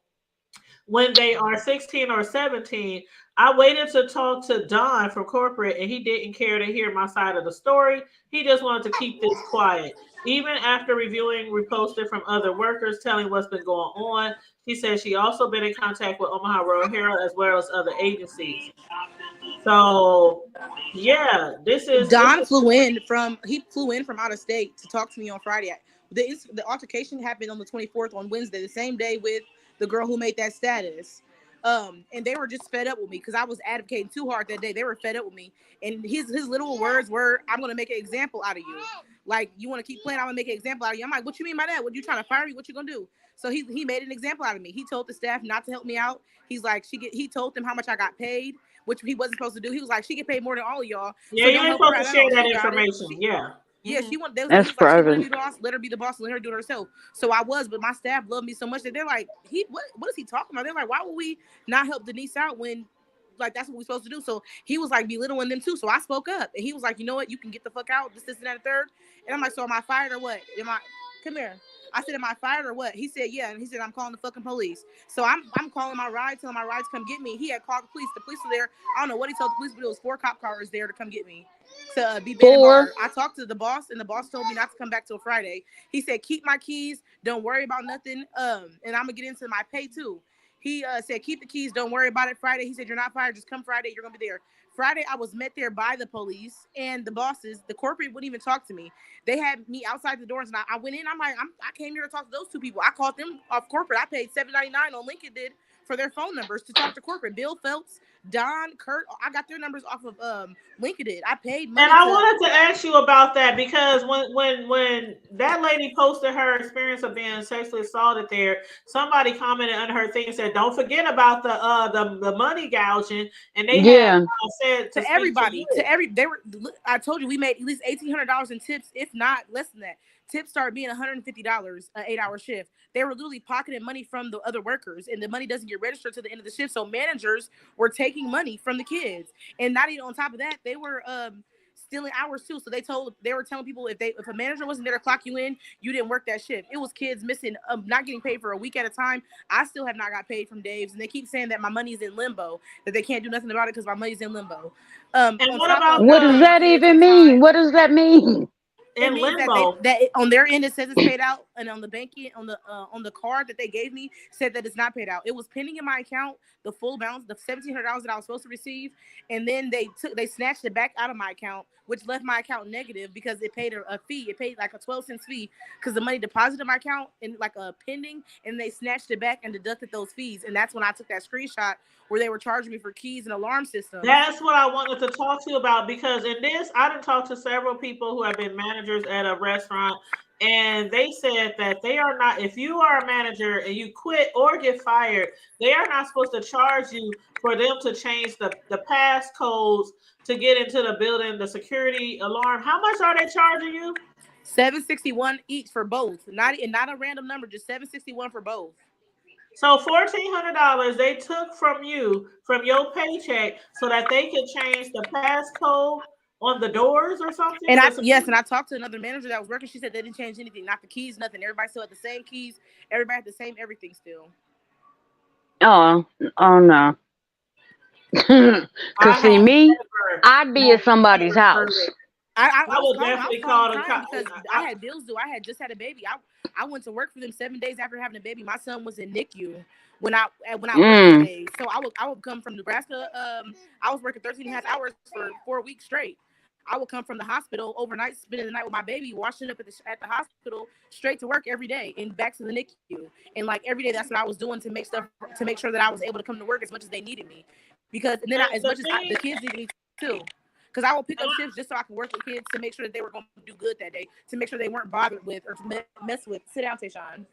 when they are 16 or 17. I waited to talk to Don from corporate and he didn't care to hear my side of the story. He just wanted to keep this quiet. Even after reviewing reposted from other workers telling what's been going on, she said she also been in contact with Omaha Royal Herald as well as other agencies. So yeah, this Don is flew in from out of state to talk to me on Friday. The altercation happened on the 24th on Wednesday, the same day with the girl who made that status. And they were just fed up with me because I was advocating too hard that day. They were fed up with me, and his little words were, "I'm gonna make an example out of you. Like, you want to keep playing, I'm gonna make an example out of you." I'm like, "What you mean by that? What, you trying to fire me? What you gonna do?" So he made an example out of me. He told the staff not to help me out. He's like, he told them how much I got paid, which he wasn't supposed to do. He was like, "She get paid more than all of y'all, yeah, so you don't ain't help her supposed at to share all." that She got it. information. Yeah. Yeah, Mhm. he was That's like, she want to private. be the boss, let her be the boss, and let her do it herself. So I was, but my staff loved me so much that they're like, what is he talking about? They're like, why would we not help Denise out when, like, that's what we're supposed to do? So he was like belittling them too. So I spoke up, and he was like, you know what, you can get the fuck out, this, and that, third. And I'm like, so am I fired or what? Come here. I said, am I fired or what? He said, yeah. And he said, I'm calling the fucking police. So I'm calling my ride, telling my ride to come get me. He had called the police. The police were there. I don't know what he told the police, but it was 4 cop cars there to come get me, to be banned and 4. barred. I talked to the boss, and the boss told me not to come back till Friday. He said, keep my keys, don't worry about nothing. And I'm gonna get into my pay too. He said, keep the keys, don't worry about it. Friday, he said, you're not fired, just come Friday, you're gonna be there. Friday, I was met there by the police and the bosses. The corporate wouldn't even talk to me. They had me outside the doors, and I went in. I'm like, I came here to talk to those 2 people. I called them off corporate. I paid $7.99 on LinkedIn for their phone numbers to talk to corporate. Bill Phelps, Don, Kurt, I got their numbers off of LinkedIn. I paid And money I to. wanted to ask you about that because when that lady posted her experience of being sexually assaulted there, somebody commented under her thing and said, "Don't forget about the money gouging," and they had Yeah. said to To speak to everybody, you. I told you we made at least $1,800 in tips, if not less than that. Tips started being $150 an 8-hour shift. They were literally pocketing money from the other workers, and the money doesn't get registered to the end of the shift. So managers were taking money from the kids, and not even on top of that, they were stealing hours too. So they were telling people if a manager wasn't there to clock you in, you didn't work that shift. It was kids missing, not getting paid for a week at a time. I still have not got paid from Dave's, and they keep saying that my money's in limbo, that they can't do nothing about it because my money's in limbo. And On what top about of What not does the paying that kids even on mean? time, What does that mean? it in means that limbo? on their end it says it's paid out, and on the banking on the card that they gave me said that it's not paid out. It was pending in my account, the full balance, the $1,700 that I was supposed to receive, and then they snatched it back out of my account, which left my account negative because it paid a fee. It paid like a 12-cent fee because the money deposited in my account in like a pending, and they snatched it back and deducted those fees. And that's when I took that screenshot where they were charging me for keys and alarm systems. That's what I wanted to talk to you about because in this, I done talked to several people who have been managers at a restaurant, and they said that they are not, if you are a manager and you quit or get fired, they are not supposed to charge you for them to change the passcodes to get into the building, the security alarm. How much are they charging you? $761 each for both, not a random number, just $761 for both. So $1,400 they took from you from your paycheck so that they could change the passcode on the doors or something. And The I talked to another manager that was working. She said they didn't change anything, not the keys, nothing. Everybody still had the same keys. Everybody had the same everything still. Oh, oh no. I Cause see have me, I'd be at somebody's never heard house. it. I I was would calling. I was definitely calling call the crying cop. because I had bills due. I had just had a baby. I went to work for them 7 days after having a baby. My son was in NICU when I worked those days. So I would come from Nebraska. I was working 13 and a half hours for 4 weeks straight. I would come from the hospital overnight, spending the night with my baby, washing up at the hospital, straight to work every day, and back to the NICU. And like every day, that's what I was doing to make sure that I was able to come to work as much as they needed me. Because and then as The much as thing, the kids needed me too. Because I would pick up shifts just so I could work with kids to make sure that they were going to do good that day, to make sure they weren't bothered with or mess with. Sit down, Tayshawn.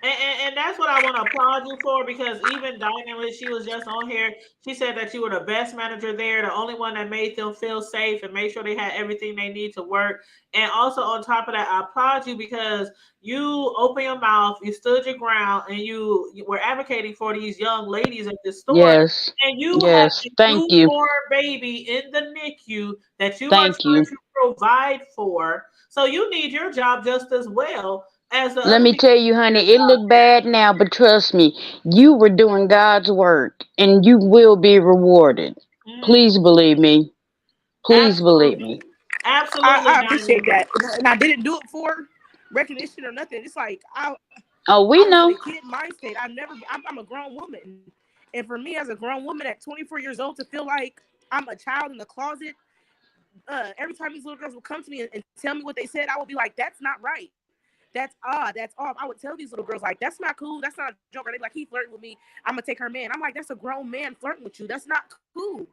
and that's what I want to applaud you for because even Dynamite, she was just on here. She said that you were the best manager there, the only one that made them feel safe and made sure they had everything they need to work. And also on top of that, I applaud you because you opened your mouth, you stood your ground, and you were advocating for these young ladies at this store. Yes. And you have Yes. a Thank you. newborn baby in the NICU that you are Thank trying you. to provide for. So you need your job just as well as the Let other me people tell you, honey, it look bad now, but trust me, you were doing God's work and you will be rewarded. Mhm. Please believe me. Please believe Absolutely. me. Absolutely, I appreciate Diamond. that, and I didn't do it for recognition or nothing. It's like Oh, I we was in know. a kid mindset. I'm a grown woman. And for me as a grown woman at 24 years old to feel like I'm a child in the closet, every time these little girls would come to me and tell me what they said, I would be like, that's not right. That's odd. That's off. I would tell these little girls, like, that's not cool. That's not a joke. Or they like, he flirting with me. I'm going to take her man. I'm like, that's a grown man flirting with you. That's not cool.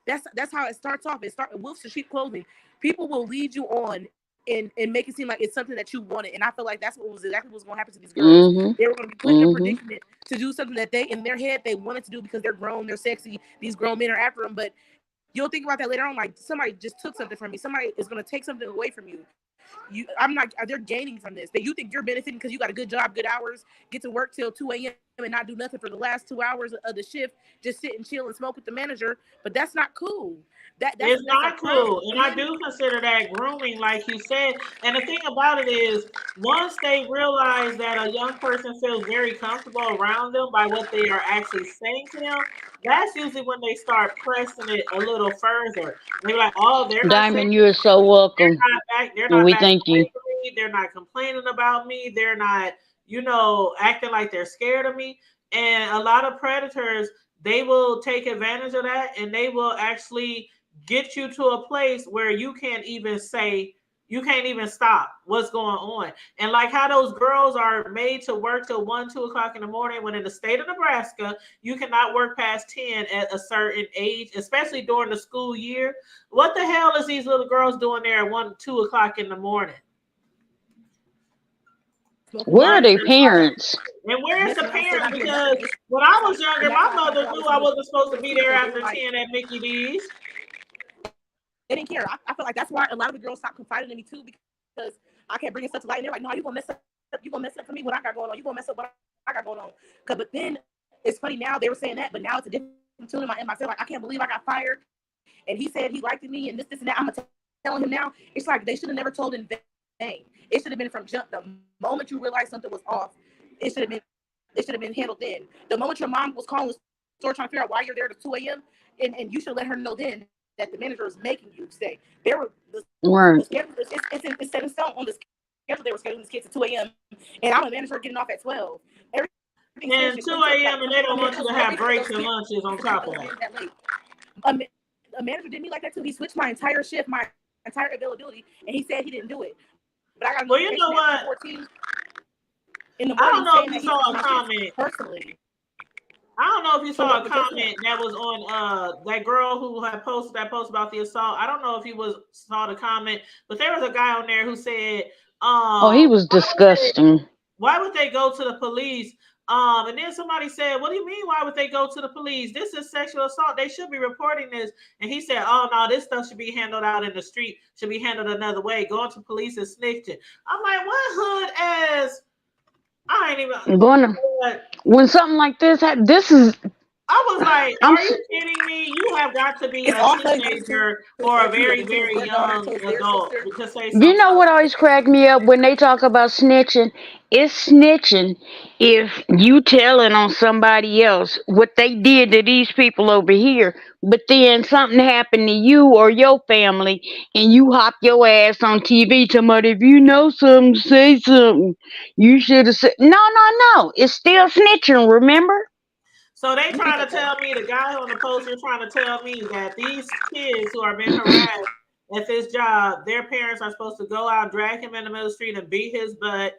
That's how it starts off. It starts wolves to sheep clothing. People will lead you on and make it seem like it's something that you wanted. And I feel like that's what was exactly what was going to happen to these girls. Mm-hmm. They were going to be put in a Mm-hmm. predicament to do something that they, in their head, they wanted to do because they're grown, they're sexy. These grown men are after them. But you'll think about that later on. Like, somebody just took something from me. Somebody is going to take something away from you. I'm not. They're gaining from this. That you think you're benefiting because you got a good job, good hours, get to work till 2 a.m. and not do nothing for the last 2 hours of the shift, just sit and chill and smoke with the manager. But that's not cool. It's That's not a crime. cool. And I do consider that grooming, like you said. And the thing about it is, once they realize that a young person feels very comfortable around them by what they are actually saying to them, that's usually when they start pressing it a little further. They're like, oh, they're not saying Diamond, you are so welcome. they're And not we backing thank away you. from me. They're not complaining about me. They're not, acting like they're scared of me. And a lot of predators, they will take advantage of that and they will actually get you to a place where you can't even stop what's going on. And like how those girls are made to work till 1, 2 o'clock in the morning, when in the state of Nebraska, you cannot work past 10 at a certain age, especially during the school year. What the hell is these little girls doing there at 1, 2 o'clock in the morning? Where are their parents? And where's the parents? Because when I was younger, my mother knew I wasn't supposed to be there after 10 at Mickey D's. They didn't care. I feel like that's why a lot of the girls stopped confiding in me too, because I kept bringing stuff to light, and they're like, "No, you gonna mess up. You gonna mess up for me what I got going on. You gonna mess up what I got going on." But then it's funny now they were saying that, but now it's a different tune in myself. Like, I can't believe I got fired, and he said he liked me, and this and that. I'm gonna telling him now. It's like they should have never told in vain. It should have been from jump. The moment you realized something was off, it should have been handled then. The moment your mom was calling the store trying to figure out why you're there to 2 a.m. and you should let her know then that the manager is making you stay. There were the schedule. It's set in stone on the schedule. They were scheduling these kids at 2 a.m. and I'm a manager getting off at 12. And 2 a.m. and they don't want you to have breaks and lunches on top of that. A manager did me like that too. He switched my entire shift, my entire availability, and he said he didn't do it. But I got well, you know what? 14 in the morning. I don't know if you saw a comment. Personally, I don't know if you saw a comment that was on that girl who had posted that post about the assault. I don't know if you saw the comment, but there was a guy on there who said, he was disgusting. Why would they go to the police? And then somebody said, what do you mean, why would they go to the police? This is sexual assault. They should be reporting this. And he said, oh, no, this stuff should be handled out in the street, should be handled another way. Going to police is snitching. I'm like, what hood ass? I ain't even going to, when something like this happens, I was like, are you kidding me? You have got to be a teenager or a very, very young adult to say something. You know what always cracked me up when they talk about snitching? It's snitching if you telling on somebody else what they did to these people over here, but then something happened to you or your family and you hop your ass on TV talking about if you know something, say something. You should have said, no. It's still snitching, remember? So they trying to tell me, the guy on the poster trying to tell me that these kids who are being harassed at this job, their parents are supposed to go out, drag him in the middle of the street and beat his butt,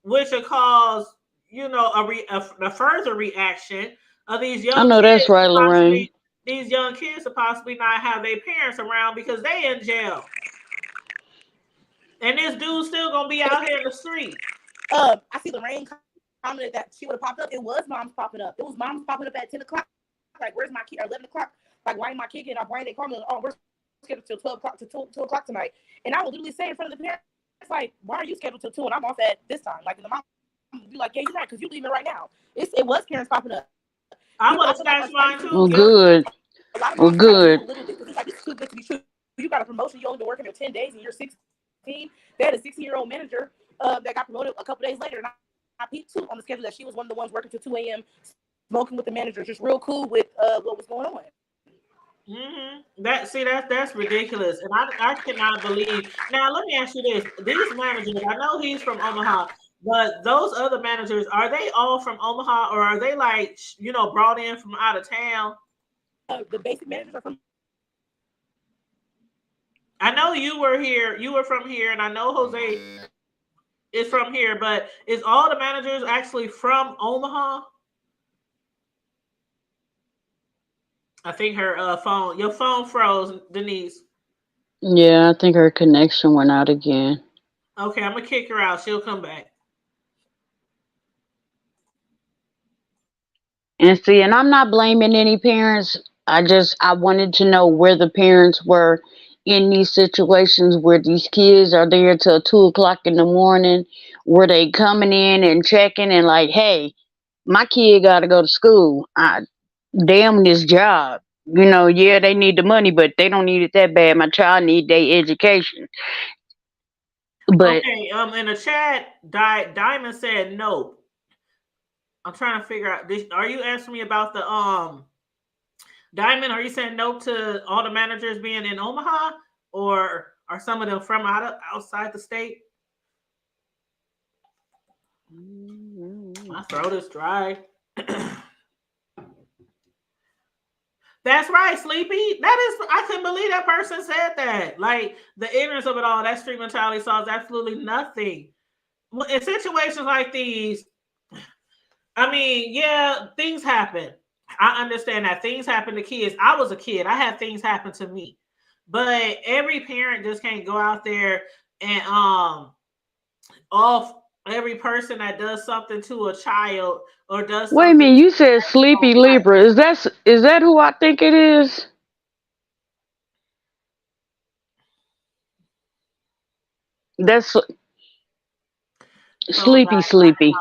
which will cause, a further reaction of these young kids. I know that's right, Lorraine. These young kids will possibly not have their parents around because they in jail. And this dude's still going to be out here in the street. I see Lorraine commented that she would have popped up. It was moms popping up. It was moms popping up at 10 o'clock. Like, where's my kid? Or 11 o'clock. Like, why ain't my kid getting off? Why ain't they calling me? Oh, we're scheduled till 12 o'clock to 2 o'clock tonight. And I would literally say in front of the parents, like, why are you scheduled till 2 and I'm off at this time? Like, and the mom would be like, yeah, you're right, because you're leaving right now. It was parents popping up. I'm going to snatch mine too. Well, good. Well, good. It's like, it's too good to be true. You got a promotion. You only been working there 10 days and you're 16. They had a 16-year-old manager that got promoted a couple days later. And I peeped too on the schedule that she was one of the ones working till 2 a.m. smoking with the manager, just real cool with what was going on. That's ridiculous, and I cannot believe. Now, let me ask you this: these managers, I know he's from Omaha, but those other managers, are they all from Omaha, or are they like brought in from out of town? The basic managers are from. I know you were here, you were from here, and I know Jose is from here, but is all the managers actually from Omaha? I think your phone froze, Denise. Yeah, I think her connection went out again. Okay, I'm gonna kick her out. She'll come back. And see, and I'm not blaming any parents. I wanted to know where the parents were in these situations where these kids are there till 2 o'clock in the morning. Were they coming in and checking and like, hey, my kid got to go to school. Damn this job. Yeah, they need the money, but they don't need it that bad. My child need their education. But Okay, in the chat, Diamond said no. I'm trying to figure out. Are you asking me about the Diamond? Are you saying no to all the managers being in Omaha, or are some of them from outside the state? My throat is dry. That's right, Sleepy. I couldn't believe that person said that. Like, the ignorance of it all, that street mentality solves absolutely nothing. In situations like these, I mean, yeah, things happen. I understand that things happen to kids. I was a kid. I had things happen to me. But every parent just can't go out there and off every person that does something to a child or does wait a something minute, to you said Sleepy Libra. Is that who I think it is? That's phone died. Sleepy.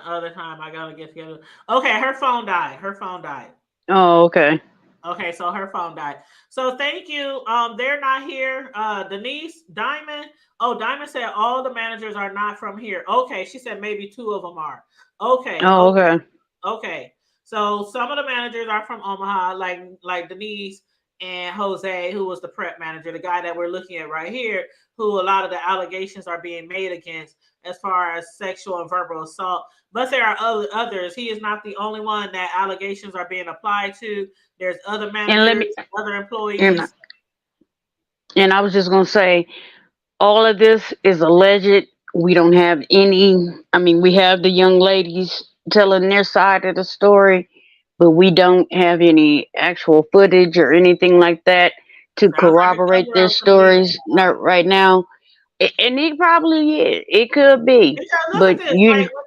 Other time I gotta get together. Okay, her phone died. Her phone died. Oh, okay. Okay, so her phone died. So thank you. They're not here. Denise, Diamond. Oh, Diamond said all the managers are not from here. Okay, she said maybe two of them are. Okay, Oh, okay, okay. okay. So some of the managers are from Omaha, like Denise and Jose, who was the prep manager, the guy that we're looking at right here, who a lot of the allegations are being made against as far as sexual and verbal assault. But there are others. He is not the only one that allegations are being applied to. There's other And let managers, me other and employees. and I was just gonna say all of this is alleged. We don't have any. I mean, we have the young ladies telling their side of the story, but we don't have any actual footage or anything like that to Sounds like a corroborate cover their up to me. stories. Not right now. And it probably is. It could be, Because look at but this, like what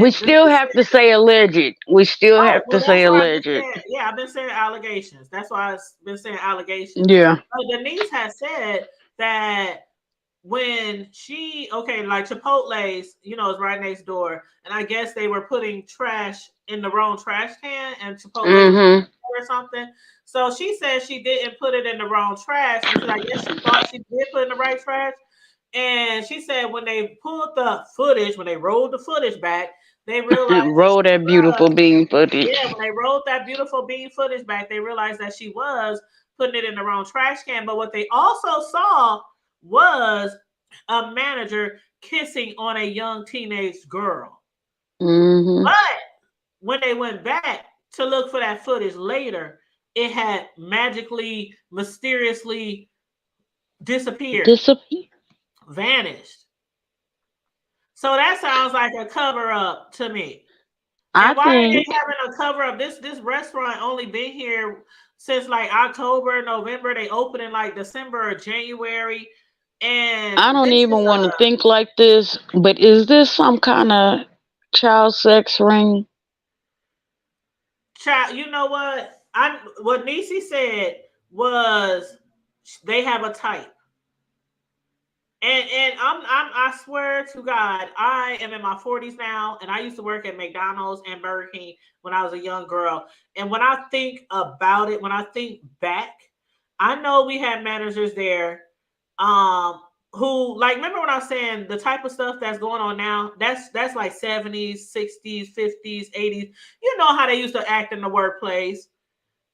we still Denise have to said, say alleged. We still right. have to Well, say that's why I've been alleged. saying, yeah, I've been saying allegations. That's why I've been saying allegations. Yeah. But Denise has said that when like Chipotle's, is right next door, and I guess they were putting trash in the wrong trash can, and Chipotle Mhm. or something. So she said she didn't put it in the wrong trash because I guess she thought she did put in the right trash. And she said when they pulled the footage, when they rolled the footage back, they realized that Roll she that was, beautiful bean yeah, footage. when they rolled that beautiful bean footage back, they realized that she was putting it in the wrong trash can. But what they also saw was a manager kissing on a young teenage girl. Mhm. But when they went back to look for that footage later, it had magically, mysteriously disappeared, Disappear. vanished. So that sounds like a cover up to me. I And why are they think having a cover up? This restaurant only been here since like October, November. They opened in like December or January. And I don't this is even want to think like this, but is this some kind of child sex ring? child. You know what Nisi said was they have a type. And I swear to God, I am in my 40s now, and I used to work at McDonald's and Burger King when I was a young girl. And when I think about it, when I think back, I know we had managers there, um, who like remember when I was saying the type of stuff that's going on now, that's like 70s, 60s, 50s, 80s. You know how they used to act in the workplace.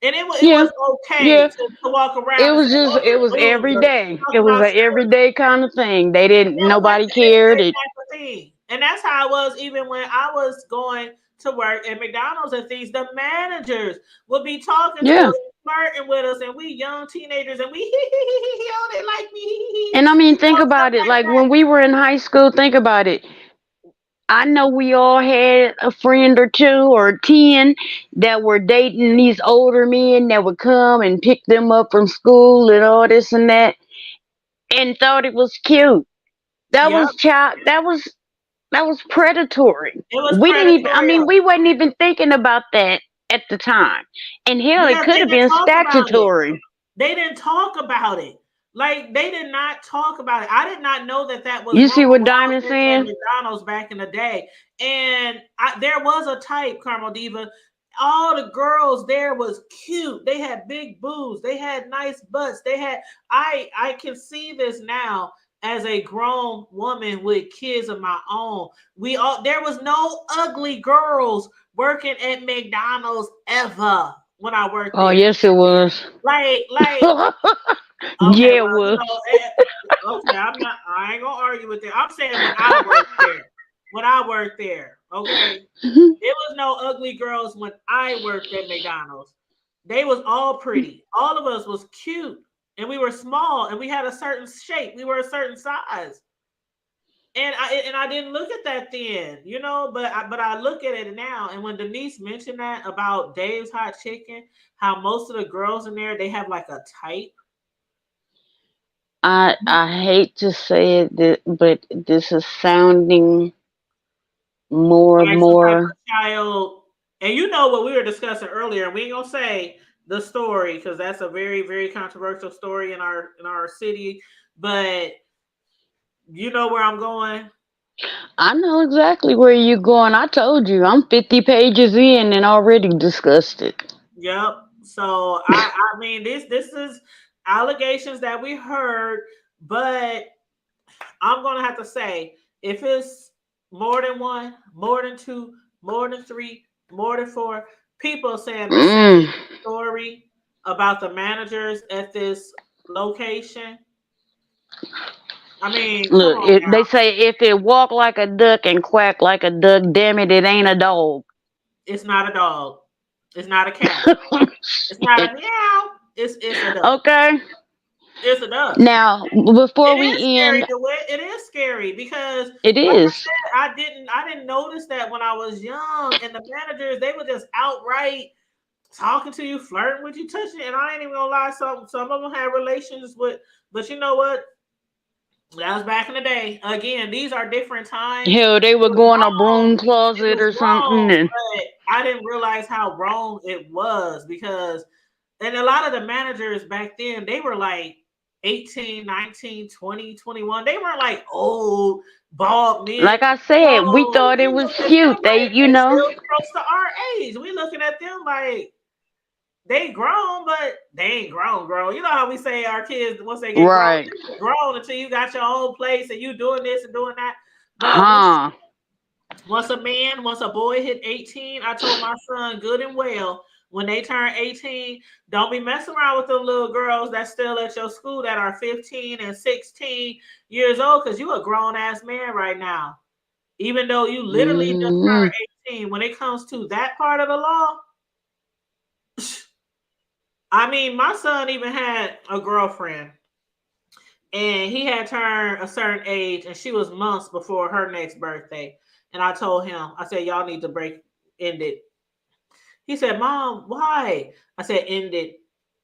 And it Yeah, was okay yeah. to walk It around and was say, just, "Oh, it your was boobs," every or day. It talking was about an skirts. everyday kind of thing. They didn't, It was like nobody an cared. everyday It, type of thing. And that's how it was even when I was going to work at McDonald's and things. The managers would be talking to yeah. us, flirting with us, and we young teenagers, and we oh, they like me, And I mean, think stuff about it. like Like that. when we were in high school, think about it. I know we all had a friend or two or 10 that were dating these older men that would come and pick them up from school and all this and that and thought it was cute. That Yep, was child, that was predatory. it was We didn't even, I mean, predatorial we wasn't even thinking about that at the time. And hell, it because could they have didn't been talk about it. statutory. They didn't talk about it. Like they did not talk about it. I did not know that that was You see normal what when I was Diamond's working at saying? McDonald's back in the day. And there was a type, Carmel Diva. All the girls there was cute. They had big boobs. They had nice butts. They had. I can see this now as a grown woman with kids of my own. We all there was no ugly girls working at McDonald's ever when I worked Oh, there. yes, it was. Like okay, Yeah, it well, was. okay, I ain't gonna argue with that. I'm saying when I worked there. When I worked there, okay? There was no ugly girls when I worked at McDonald's. They was all pretty. All of us was cute. And we were small and we had a certain shape. We were a certain size. And I didn't look at that then, but I look at it now. And when Denise mentioned that about Dave's Hot Chicken, how most of the girls in there they have like a type. I hate to say it, but this is sounding more and Like some type more. of child. And you know what we were discussing earlier. We ain't gonna say the story because that's a very, very controversial story in our city. But you know where I'm going. I know exactly where you're going. I told you, I'm 50 pages in and already discussed it. Yep. So I mean this is allegations that we heard, but I'm gonna have to say if it's more than one, more than two, more than three, more than four, people saying the same Mm. story about the managers at this location. I mean, come Look, on now. they say if it walk like a duck and quack like a duck, damn it, it ain't a dog. It's not a dog. It's not a cat. It's not a meow. It's a duck. Okay. It's a duck. Now, It before is we scary, end, DeWitt. It is scary because, it like I is. said, I didn't notice that when I was young, and the managers they were just outright talking to you, flirting with you, touching. And I ain't even gonna lie, some of them had relations with, but you know what? That was back in the day. Again, these are different times. Hell, they It would was go in a wrong. broom It closet was or something, wrong, and but I didn't realize how wrong it was because and a lot of the managers back then, they were like 18, 19, 20, 21. They weren't like old, bald men. like I said, we No, thought we it was looked at them cute. They, like you they know, still close to our age. We looking at them like they grown, but they ain't grown. You know how we say our kids once they get grown, right? you grown until you got your own place and you doing this and doing that. But Huh? once a boy hit 18, I told my son good and well, when they turn 18, don't be messing around with them little girls that's still at your school that are 15 and 16 years old, because you a grown ass man right now. Even though you literally just Hmm. turned 18, when it comes to that part of the law, I mean, my son even had a girlfriend and he had turned a certain age and she was months before her next birthday. And I told him, I said, y'all need to end it. He said, Mom, why? I said, end it.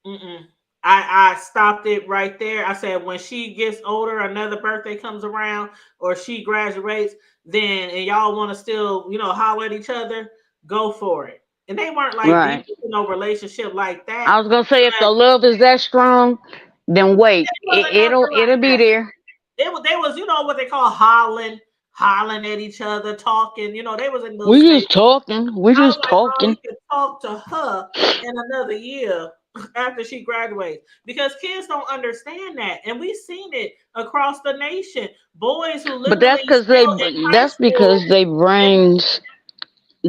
Mm-mm. I stopped it right there. I said, when she gets older, another birthday comes around or she graduates, then and y'all want to still, holler at each other, go for it. And they weren't like deep, Right. relationship like that. I was gonna say if But the love is that strong, then wait, it wasn't it'll nothing be like there. that. They was, what they call hollering at each other, talking. They was in those We stages. just talking. We I was just like, bro, you talking. can talk to her in another year after she graduates because kids don't understand that. And we've seen it across the nation. Boys who But literally still in high that's because school they and brains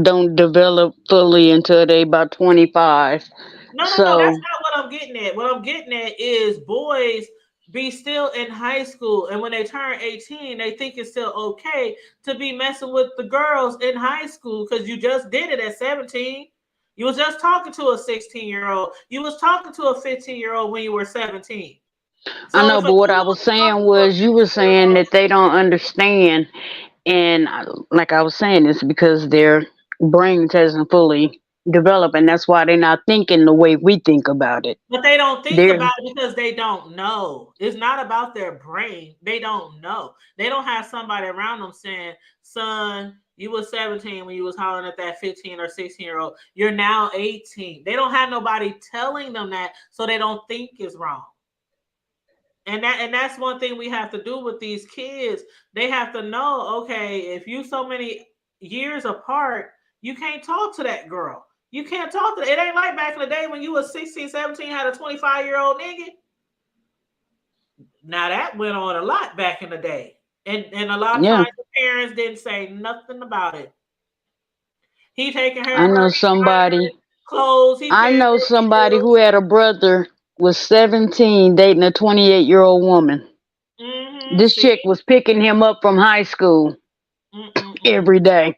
don't develop fully until they about 25. No. That's So not what I'm getting at. What I'm getting at is boys be still in high school, and when they turn 18, they think it's still okay to be messing with the girls in high school because you just did it at 17. You was just talking to a 16-year-old. You was talking to a 15-year-old when you were 17. I So know, if a but what I dude was is talking saying to a was you were saying 15-year-old, that they don't understand, and like I was saying, it's because their brains hasn't fully developed, and that's why they're not thinking the way we think about it. but they don't think They're about it because they don't know. It's not about their brain. They don't know. They don't have somebody around them saying, son, you was 17 when you was hollering at that 15 or 16-year-old. You're now 18. They don't have nobody telling them that, so they don't think it's wrong. And that's one thing we have to do with these kids. They have to know, okay, if you so many years apart, you can't talk to that girl. You can't talk to it. Ain't like back in the day when you was 16, 17, had a 25-year-old nigga. Now that went on a lot back in the day. And a lot of yeah. times the parents didn't say nothing about it. He taking I her know designer somebody. clothes, he I paying know her somebody who bills. had a brother was 17 dating a 28-year-old woman. This See? chick was picking him up from high school Mm-mm-mm. every day.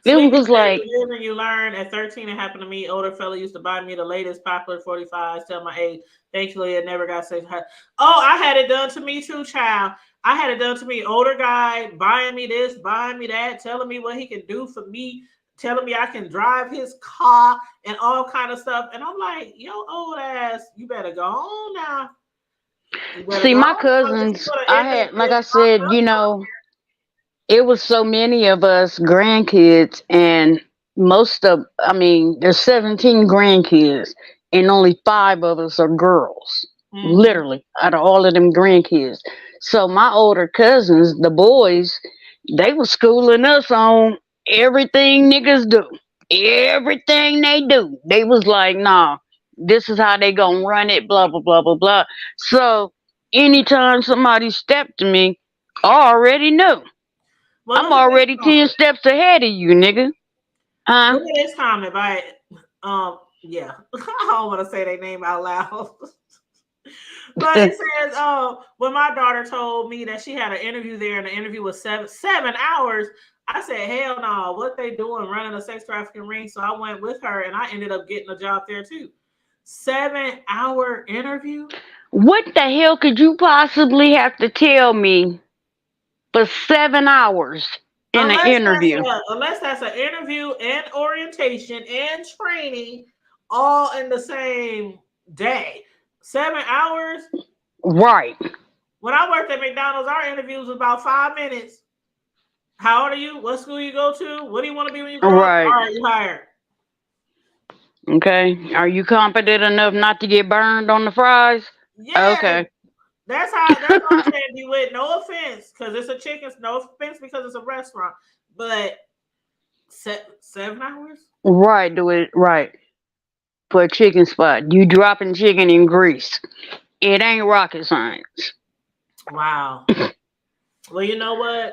It Sleepy was said, like, "You live and you learn." At 13, it happened to me. Older fella used to buy me the latest popular 45s, tell my age. Thankfully, it never got safe. Oh, I had it done to me too, child. I had it done to me. Older guy buying me this, buying me that, telling me what he can do for me, telling me I can drive his car and all kind of stuff. And I'm like, yo, old ass, you better go on now. You better see, go my on now because cousins, you're gonna I end up had, like getting I locked said, up. it was so many of us grandkids, and I mean, there's 17 grandkids, and only five of us are girls, Mm-hmm. literally, out of all of them grandkids. So my older cousins, the boys, they were schooling us on everything niggas do. Everything they do. They was like, nah, this is how they gonna run it, blah, blah, blah, blah, blah. So anytime somebody stepped to me, I already knew. Well, I'm look at this already 10 comment. steps ahead of you, nigga. Huh? Look at this comment by yeah. I don't want to say their name out loud. But it says, oh, when my daughter told me that she had an interview there and the interview was 7 hours, I said, hell no, what they doing running a sex trafficking ring? So I went with her and I ended up getting a job there too. 7 hour interview? What the hell could you possibly have to tell me for 7 hours in an interview? Unless that's an interview and orientation and training all in the same day. 7 hours? Right, When I worked at McDonald's, our interviews was about 5 minutes. How old are you? What school you go to? What do you want to be when you grow up? right. All right, you hired. Okay. Are you competent enough not to get burned on the fries? Yeah, Okay. that's all I'm saying. Be with no offense, because it's a chicken. No offense because it's a restaurant. But 7 hours? Right, do it right. For a chicken spot. You dropping chicken in grease. It ain't rocket science. Wow. Well, you know what?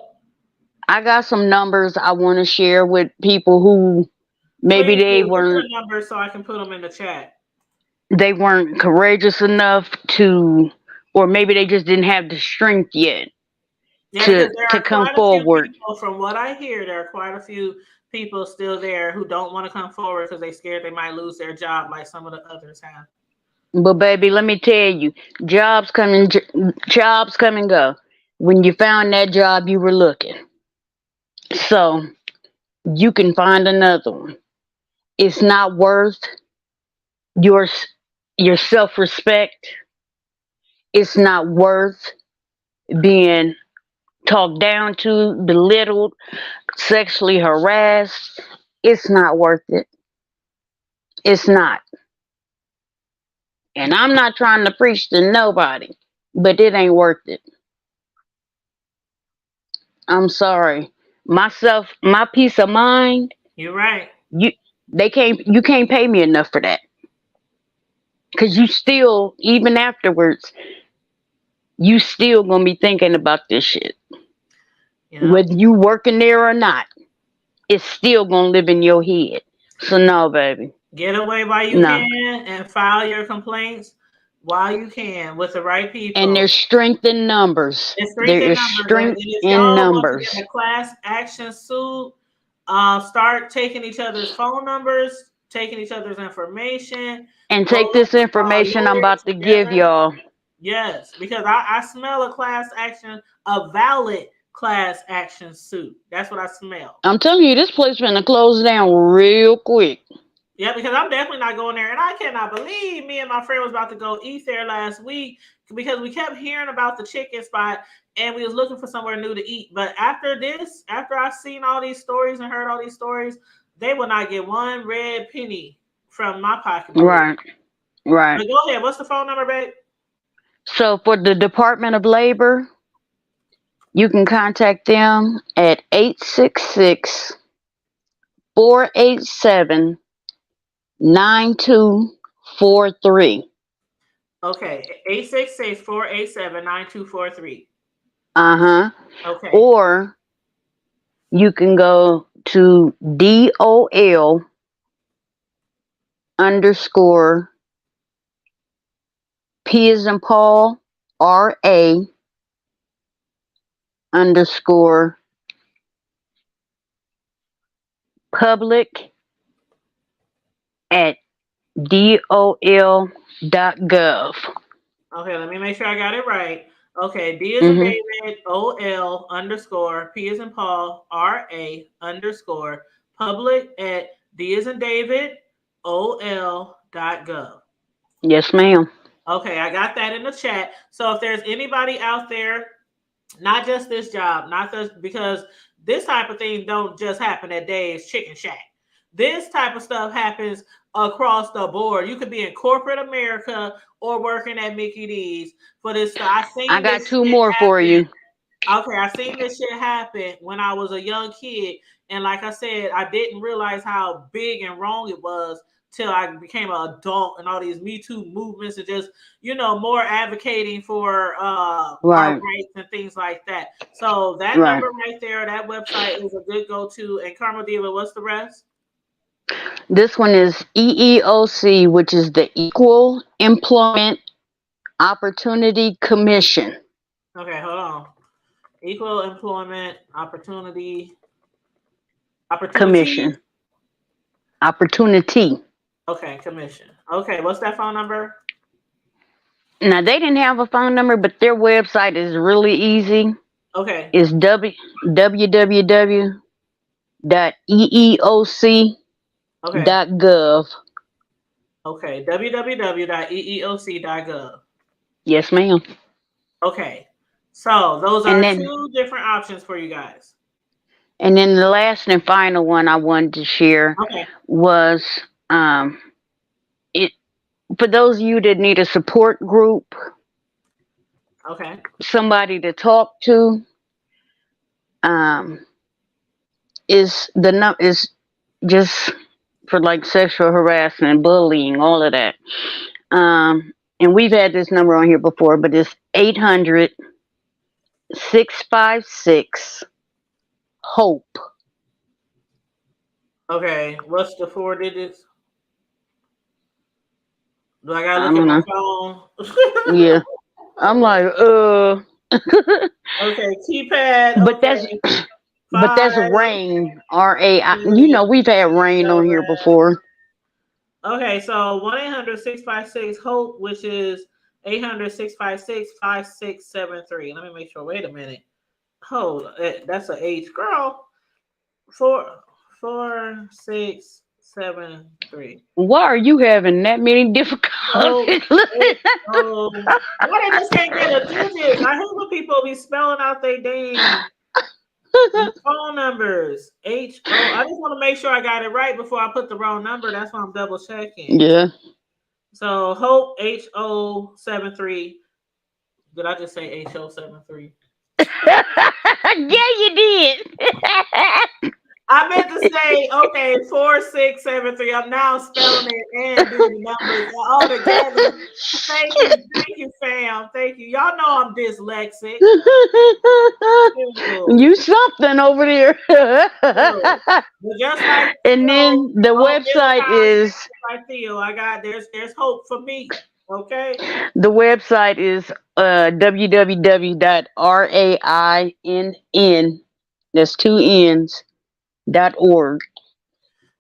I got some numbers I want to share with people who maybe Please do. Give me the number so I can put them in the chat. they weren't courageous enough to, or maybe they just didn't have the strength yet Yeah, because there to are come quite a few forward. people, from what I hear, there are quite a few people still there who don't want to come forward because they're scared they might lose their job like some of the others have. But baby, let me tell you, jobs come and go. When you found that job, you were looking, so you can find another one. It's not worth your your self respect. It's not worth being talked down to, belittled, sexually harassed. It's not worth it. It's not. And I'm not trying to preach to nobody, but it ain't worth it. I'm sorry. My peace of mind, You're right. you you can't pay me enough for that. Cause you still, even afterwards, you still gonna be thinking about this shit. Yeah. Whether you working there or not, it's still gonna live in your head. So no, baby. Get away while you No. can and file your complaints while you can with the right people. And there's strength in numbers. It's strength There in is numbers. strength And if in y'all want to numbers. get a class action suit, start taking each other's phone numbers, taking each other's information. And go take this look for information I'm lawyers about to give together. y'all. Yes, because I smell a valid class action suit. That's what I smell. I'm telling you, this place finna close down real quick. Yeah, because I'm definitely not going there. And I cannot believe me and my friend was about to go eat there last week because we kept hearing about the chicken spot and we was looking for somewhere new to eat. But after I seen all these stories and heard all these stories, they will not get one red penny from my pocket. Right. Right. But go ahead. What's the phone number, babe? So for the Department of Labor, you can contact them at 866-487-9243. Okay, 866-487-9243. Uh-huh. Okay. Or you can go to DOL underscore P as in Paul RA underscore public at DOL.gov. Okay, let me make sure I got it right. Okay, D is in Mhm. David, OL underscore, P is in Paul, RA underscore, public at D is in David, OL.gov. Yes, ma'am. Okay, I got that in the chat. So if there's anybody out there, not just this job, not just because this type of thing don't just happen at Dave's Chicken Shack. This type of stuff happens across the board. You could be in corporate America or working at Mickey D's for this stuff. I got two more for you. Okay, I seen this shit happen when I was a young kid, and like I said, I didn't realize how big and wrong it was till I became an adult and all these Me Too movements and just more advocating for our rights and things like that. So that number right there, that website is a good go-to. And Karma Diva, what's the rest? This one is EEOC, which is the Equal Employment Opportunity Commission. Okay, hold on. Equal Employment Opportunity Commission. Opportunity. Okay, commission. Okay, what's that phone number? Now they didn't have a phone number, but their website is really easy. Okay. It's www.eeoc.gov. Okay, www.eeoc.gov. Yes, ma'am. Okay, so those are two different options for you guys. And then the last and final one I wanted to share was it for those of you that need a support group. Okay. Somebody to talk to. Is just for like sexual harassment, bullying, all of that. And we've had this number on here before, but it's 800-656-HOPE. Okay, what's the 4 digits? Do I gotta look at my phone? Yeah, I'm like, Okay, keypad. But that's rain. RAI. We've had rain on here before. Okay, so 1-800-656-HOPE, which is 800-656-5673. Let me make sure. Wait a minute. Hold, that's an H, girl. 4673. Why are you having that many difficulties? Why they just can't get a digit? I hate when people be spelling out their dang phone numbers. I just want to make sure I got it right before I put the wrong number. That's why I'm double checking. Yeah. So HOPE HO73. Did I just say HO73? Yeah, you did. I meant to say, 4673. I'm now spelling it and doing the numbers all together. Thank you fam. Thank you. Y'all know I'm dyslexic. You something over there. But just like And Theo, then the on website Milcom, is just like Theo, I got there's hope for me. Okay. the website is www.rainn, that's two N's, .org.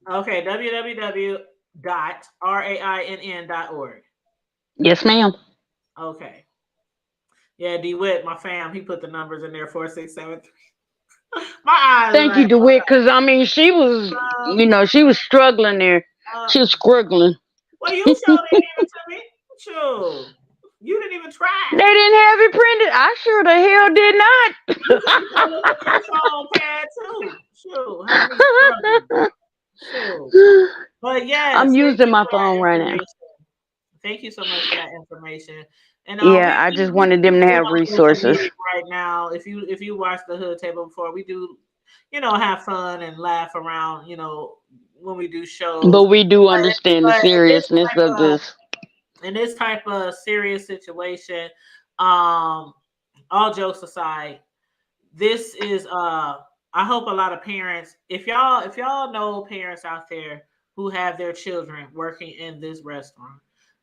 Okay. www.rainn.org. Yes, ma'am. Okay. Yeah, DeWitt, my fam, he put the numbers in there 4673. My eyes Thank you, like, DeWitt, because I mean, she was, she was struggling there. She was scriggling. well, you showed it even to me. Sure. You didn't even try. They didn't have it printed. I sure the hell did not. You can look at your phone pad too. Sure. Have me struggling. Sure. But yes, I'm thank using you my for that phone right now. information. Thank you so much for that information. And Yeah, I just wanted them to do have on social resources. media right now. If you watch the Hood Table before, we do, have fun and laugh around, when we do shows. But we do But, understand the but seriousness of this. in this type of serious situation, all jokes aside, this is I hope a lot of parents, if y'all know parents out there who have their children working in this restaurant,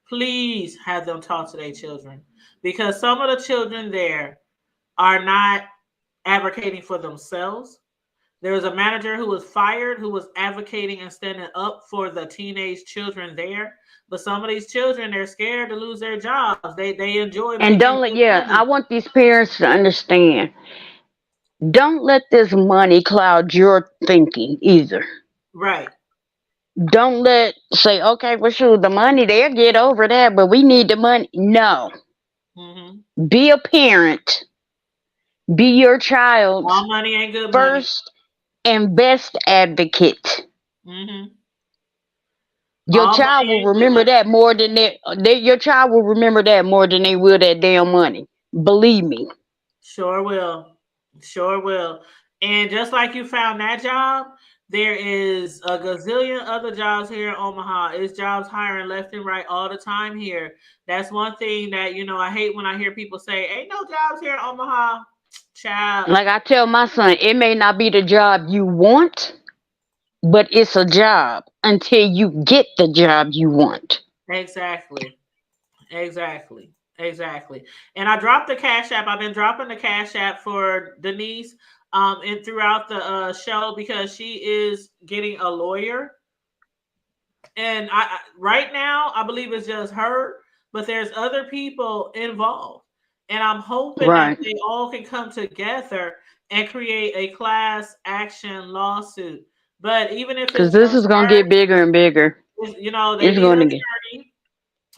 please have them talk to their children, because some of the children there are not advocating for themselves. There was a manager who was fired who was advocating and standing up for the teenage children there. But some of these children, they're scared to lose their jobs. They enjoy And making don't let, good yeah, I money. want these parents to understand. Don't let this money cloud your thinking either. Right. Don't say, okay, well, shoot, the money, they'll get over that, but we need the money. No. Mm-hmm. Be a parent. Be your child's All money ain't good money. first and best advocate. Mm-hmm. Your All child money will ain't good remember money. that more than your child will remember that more than they will that damn money. Believe me. Sure will. Sure will. And just like you found that job, there is a gazillion other jobs here in Omaha. It's jobs hiring left and right all the time here. That's one thing that, I hate when I hear people say, ain't no jobs here in Omaha. Child. Like I tell my son, it may not be the job you want, but it's a job until you get the job you want. Exactly. Exactly. Exactly. And I dropped the Cash App. I've been dropping the Cash App for Denise and throughout the show, because she is getting a lawyer. And right now, I believe it's just her, but there's other people involved. And I'm hoping that Right. they all can come together and create a class action lawsuit. But even if Because it's this just is going to her, get bigger and bigger. they It's need going an to get. attorney.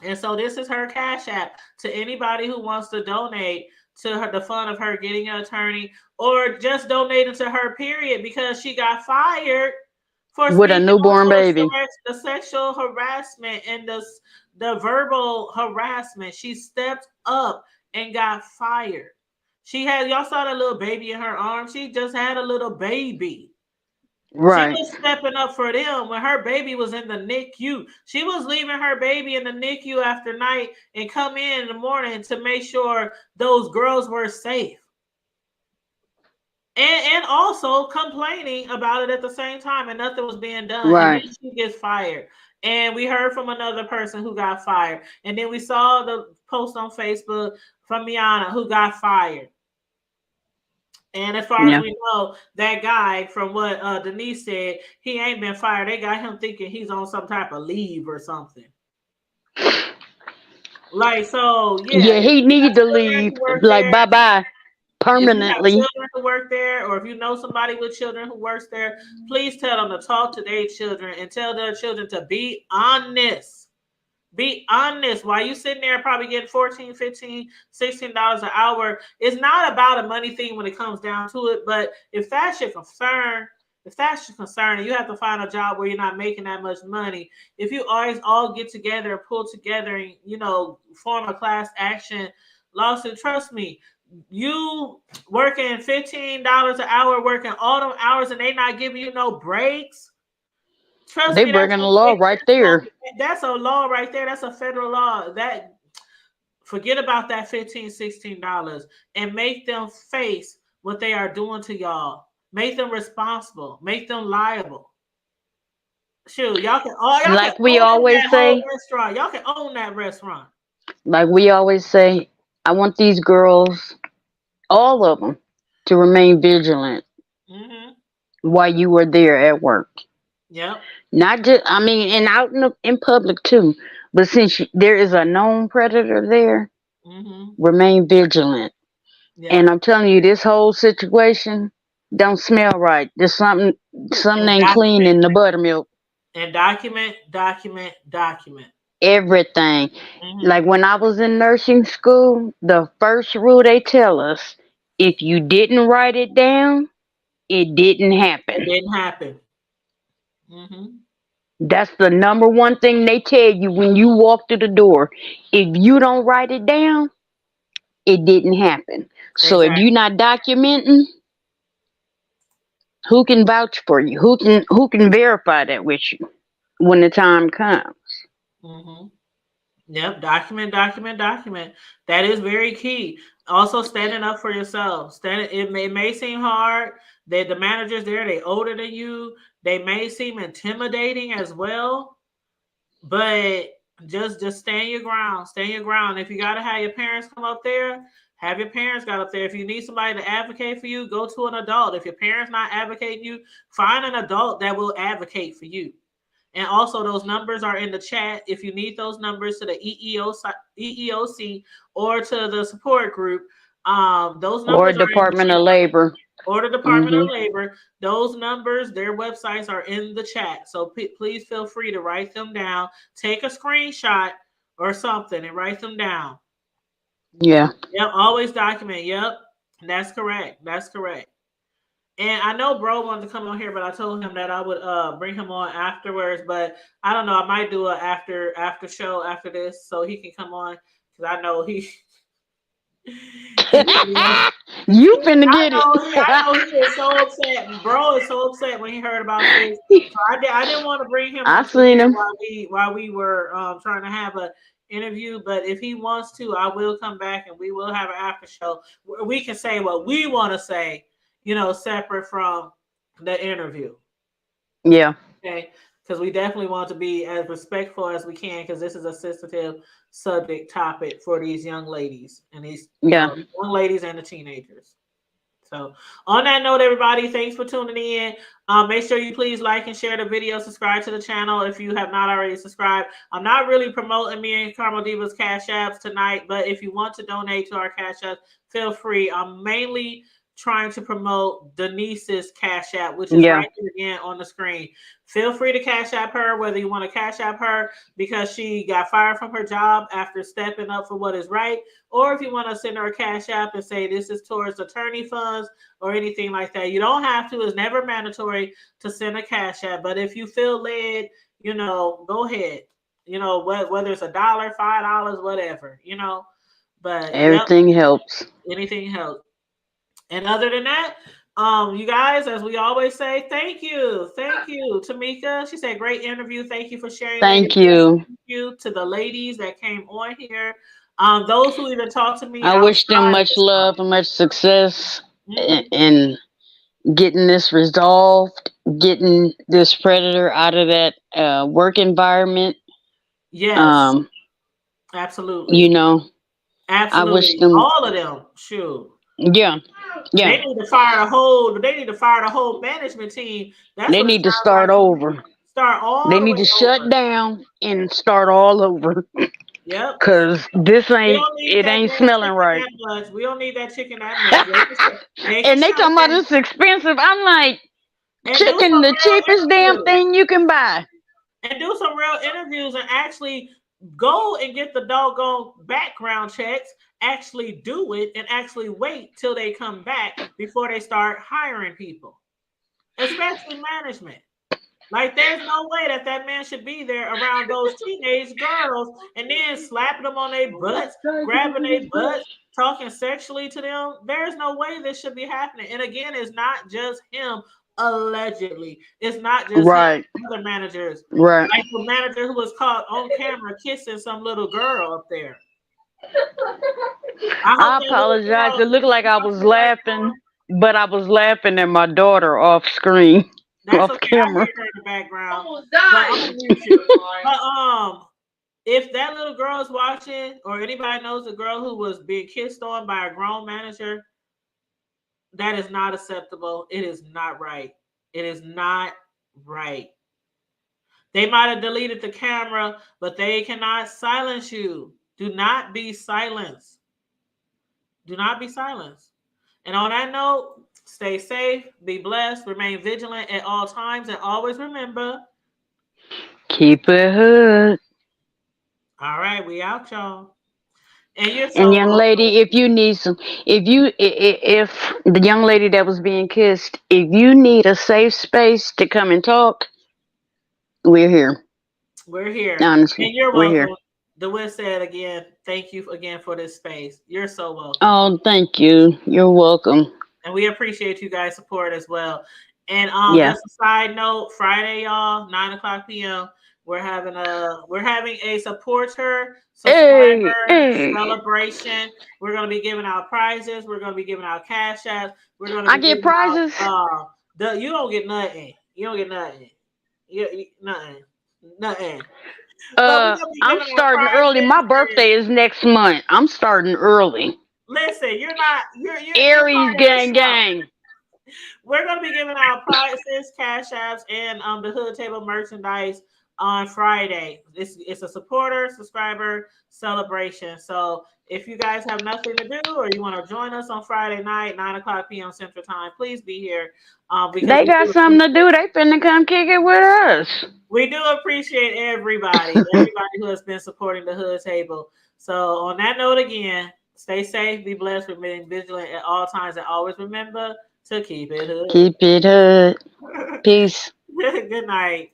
And so this is her Cash App to anybody who wants to donate to her, the fund of her getting an attorney, or just donating to her, period, because she got fired for With a speaking newborn on baby. the sexual harassment and the verbal harassment. She stepped up and got fired. Y'all saw that little baby in her arms. She just had a little baby. She Right. was stepping up for them when her baby was in the NICU. She was leaving her baby in the NICU after night and come in the morning to make sure those girls were safe. And also complaining about it at the same time, and nothing was being done. And Right. then she gets fired. And we heard from another person who got fired. And then we saw the post on Facebook from Miana who got fired. And as far as we know, that guy, from what Denise said, he ain't been fired. They got him thinking he's on some type of leave or something. Like, so, yeah. Yeah, he need to leave. Like, bye-bye. Permanently. If you have children who work there, or if you know somebody with children who works there, please tell them to talk to their children and tell their children to be honest. Be honest. While you sitting there probably getting $14, $15, $16 an hour, it's not about a money thing when it comes down to it. But if that's your concern, and you have to find a job where you're not making that much money, if you always all get together and pull together and, form a class action lawsuit, trust me, you working $15 an hour, working all them hours, and they not giving you no breaks. Trust They me, breaking the law right there. that's a law right there. That's a federal law. That Forget about that $15, $16 and make them face what they are doing to y'all. Make them responsible. Make them liable. Shoot, y'all can Like we own always that whole say, restaurant. Y'all can own that restaurant. I want these girls, all of them, to remain vigilant Mm-hmm. while you were there at work. Yep. Not just, I mean, and out in public too. But since there is a known predator there, Mm-hmm. remain vigilant. And Yep. I'm telling you, this whole situation don't smell right. There's something And ain't clean document in the buttermilk. and document, document, document. Everything. Mm-hmm. Like when I was in nursing school, the first rule they tell us, if you didn't write it down, it didn't It happen. didn't happen. Mm-hmm. That's the number one thing they tell you when you walk through the door. If you don't write it down, it didn't happen. So if you're Exactly. not documenting, who can vouch for you? Who can verify that with you when the time comes? Mm-hmm. Yep, document, document, document. That is very key. Also, standing up for yourself. It may seem hard. That the managers there, they older than you. They may seem intimidating as well, but just stand your ground. Stand your ground. If you gotta have your parents come up there, have your parents got up there. If you need somebody to advocate for you, go to an adult. If your parents not advocating you, find an adult that will advocate for you. And also, those numbers are in the chat. If you need those numbers to the EEOC or to the support group, those Or numbers are in the Department of chat. Labor. Or the Department of Hmm. Labor. Those numbers, their websites are in the chat. So please feel free to write them down. Take a screenshot or something and write them down. Yeah. Yep, always document. Yep, that's correct. That's correct. And I know bro wanted to come on here, but I told him that I would bring him on afterwards. But I don't know. I might do a after show after this so he can come on because I know he You finna get I know it. he is so upset. Bro is so upset when he heard about this. So I didn't want to bring him I onto seen here him. while we were trying to have a interview. But if he wants to, I will come back and we will have an after show where we can say what we want to say, separate from the interview. Yeah. Okay, because we definitely want to be as respectful as we can because this is a sensitive subject topic for these young ladies and these Yeah. young ladies and the teenagers. So, on that note, everybody, thanks for tuning in. Make sure you please like and share the video. Subscribe to the channel if you have not already subscribed. I'm not really promoting me and Carmel Diva's Cash Apps tonight, but if you want to donate to our Cash Apps, feel free. I'm mainly trying to promote Denise's Cash App, which is Yeah. right here again on the screen. Feel free to Cash App her, whether you want to Cash App her because she got fired from her job after stepping up for what is right, or if you want to send her a Cash App and say this is towards attorney funds or anything like that. You don't have to. It's never mandatory to send a Cash App. But if you feel led, go ahead. Whether it's $1, $5, whatever, But yep, Everything helps. anything helps. And other than that, you guys, as we always say, thank you. Thank you, Tamika. She said, great interview. Thank you for sharing that. Thank Yes, you. thank you to the ladies that came on here. Those who even talked to me I wish them outside much this time. love and much success Mhm. in getting this resolved, getting this predator out of that work environment. Yes, Um, you absolutely. know, I wish Absolutely. them, All of them. Shoot. yeah, They yeah. need to fire the whole management team. That's They what it need to sounds like start to me. over. Start all They the need way to shut over. down and start all over. Yep. Cause this We ain't, don't need it that ain't damn smelling chicken right. that much. We don't need that chicken that much. They can And they shut talking about down it's expensive. I'm like, and do chicken, some the cheapest real damn interviews. thing you can buy. And do some real interviews and actually go and get the doggone background checks. Actually do it and actually wait till they come back before they start hiring people, especially management. Like, there's no way that man should be there around those teenage girls and then slapping them on their butts, grabbing their butts, talking sexually to them. There's no way this should be happening. And again, it's not just him, allegedly. It's not just him. Right, Other managers, right. like the manager who was caught on camera kissing some little girl up there. I hope that little apologize. girl It looked like I watching was right laughing, now. but I was laughing at my daughter off screen, That's off okay. I camera. hear her in the background. But I'm gonna mute you. But if that little girl is watching, or anybody knows a girl who was being kissed on by a grown manager, that is not acceptable. It is not right. It is not right. They might have deleted the camera, but they cannot silence you. Do not be silenced. Do not be silenced. And on that note, stay safe, be blessed, remain vigilant at all times, and always remember. Keep it hood. All right, we out, y'all. And you're And so young welcome. lady, if you need some, if the young lady that was being kissed, if you need a safe space to come and talk, we're here. We're here. Honestly, And you're we're here. welcome. DeWitt said again, thank you again for this space. You're so welcome. Oh, thank you. You're welcome. And we appreciate you guys' support as well. And Yeah. just a side note, Friday, y'all, 9:00 p.m. We're having a supporter Hey, subscriber hey. celebration. We're gonna be giving out prizes. We're gonna be giving out cash apps. We're gonna I be get giving prizes. out you don't get nothing. You don't get nothing. Nothing. Nothing. But we're gonna be I'm giving out starting early. My prizes. birthday is next month. I'm starting early. Listen, you're not you're Aries part of the gang show. gang. We're going to be giving out prizes, cash apps, and the Hood Table merchandise on Friday. It's a supporter, subscriber celebration. So if you guys have nothing to do or you want to join us on Friday night, 9:00 p.m. Central Time, please be here because They got something to do. They finna come kick it with us. we do appreciate everybody who has been supporting the Hood Table. So on that note, again, stay safe, be blessed, remain vigilant at all times, and always remember to keep it hood. Keep it hood. Peace. Good night.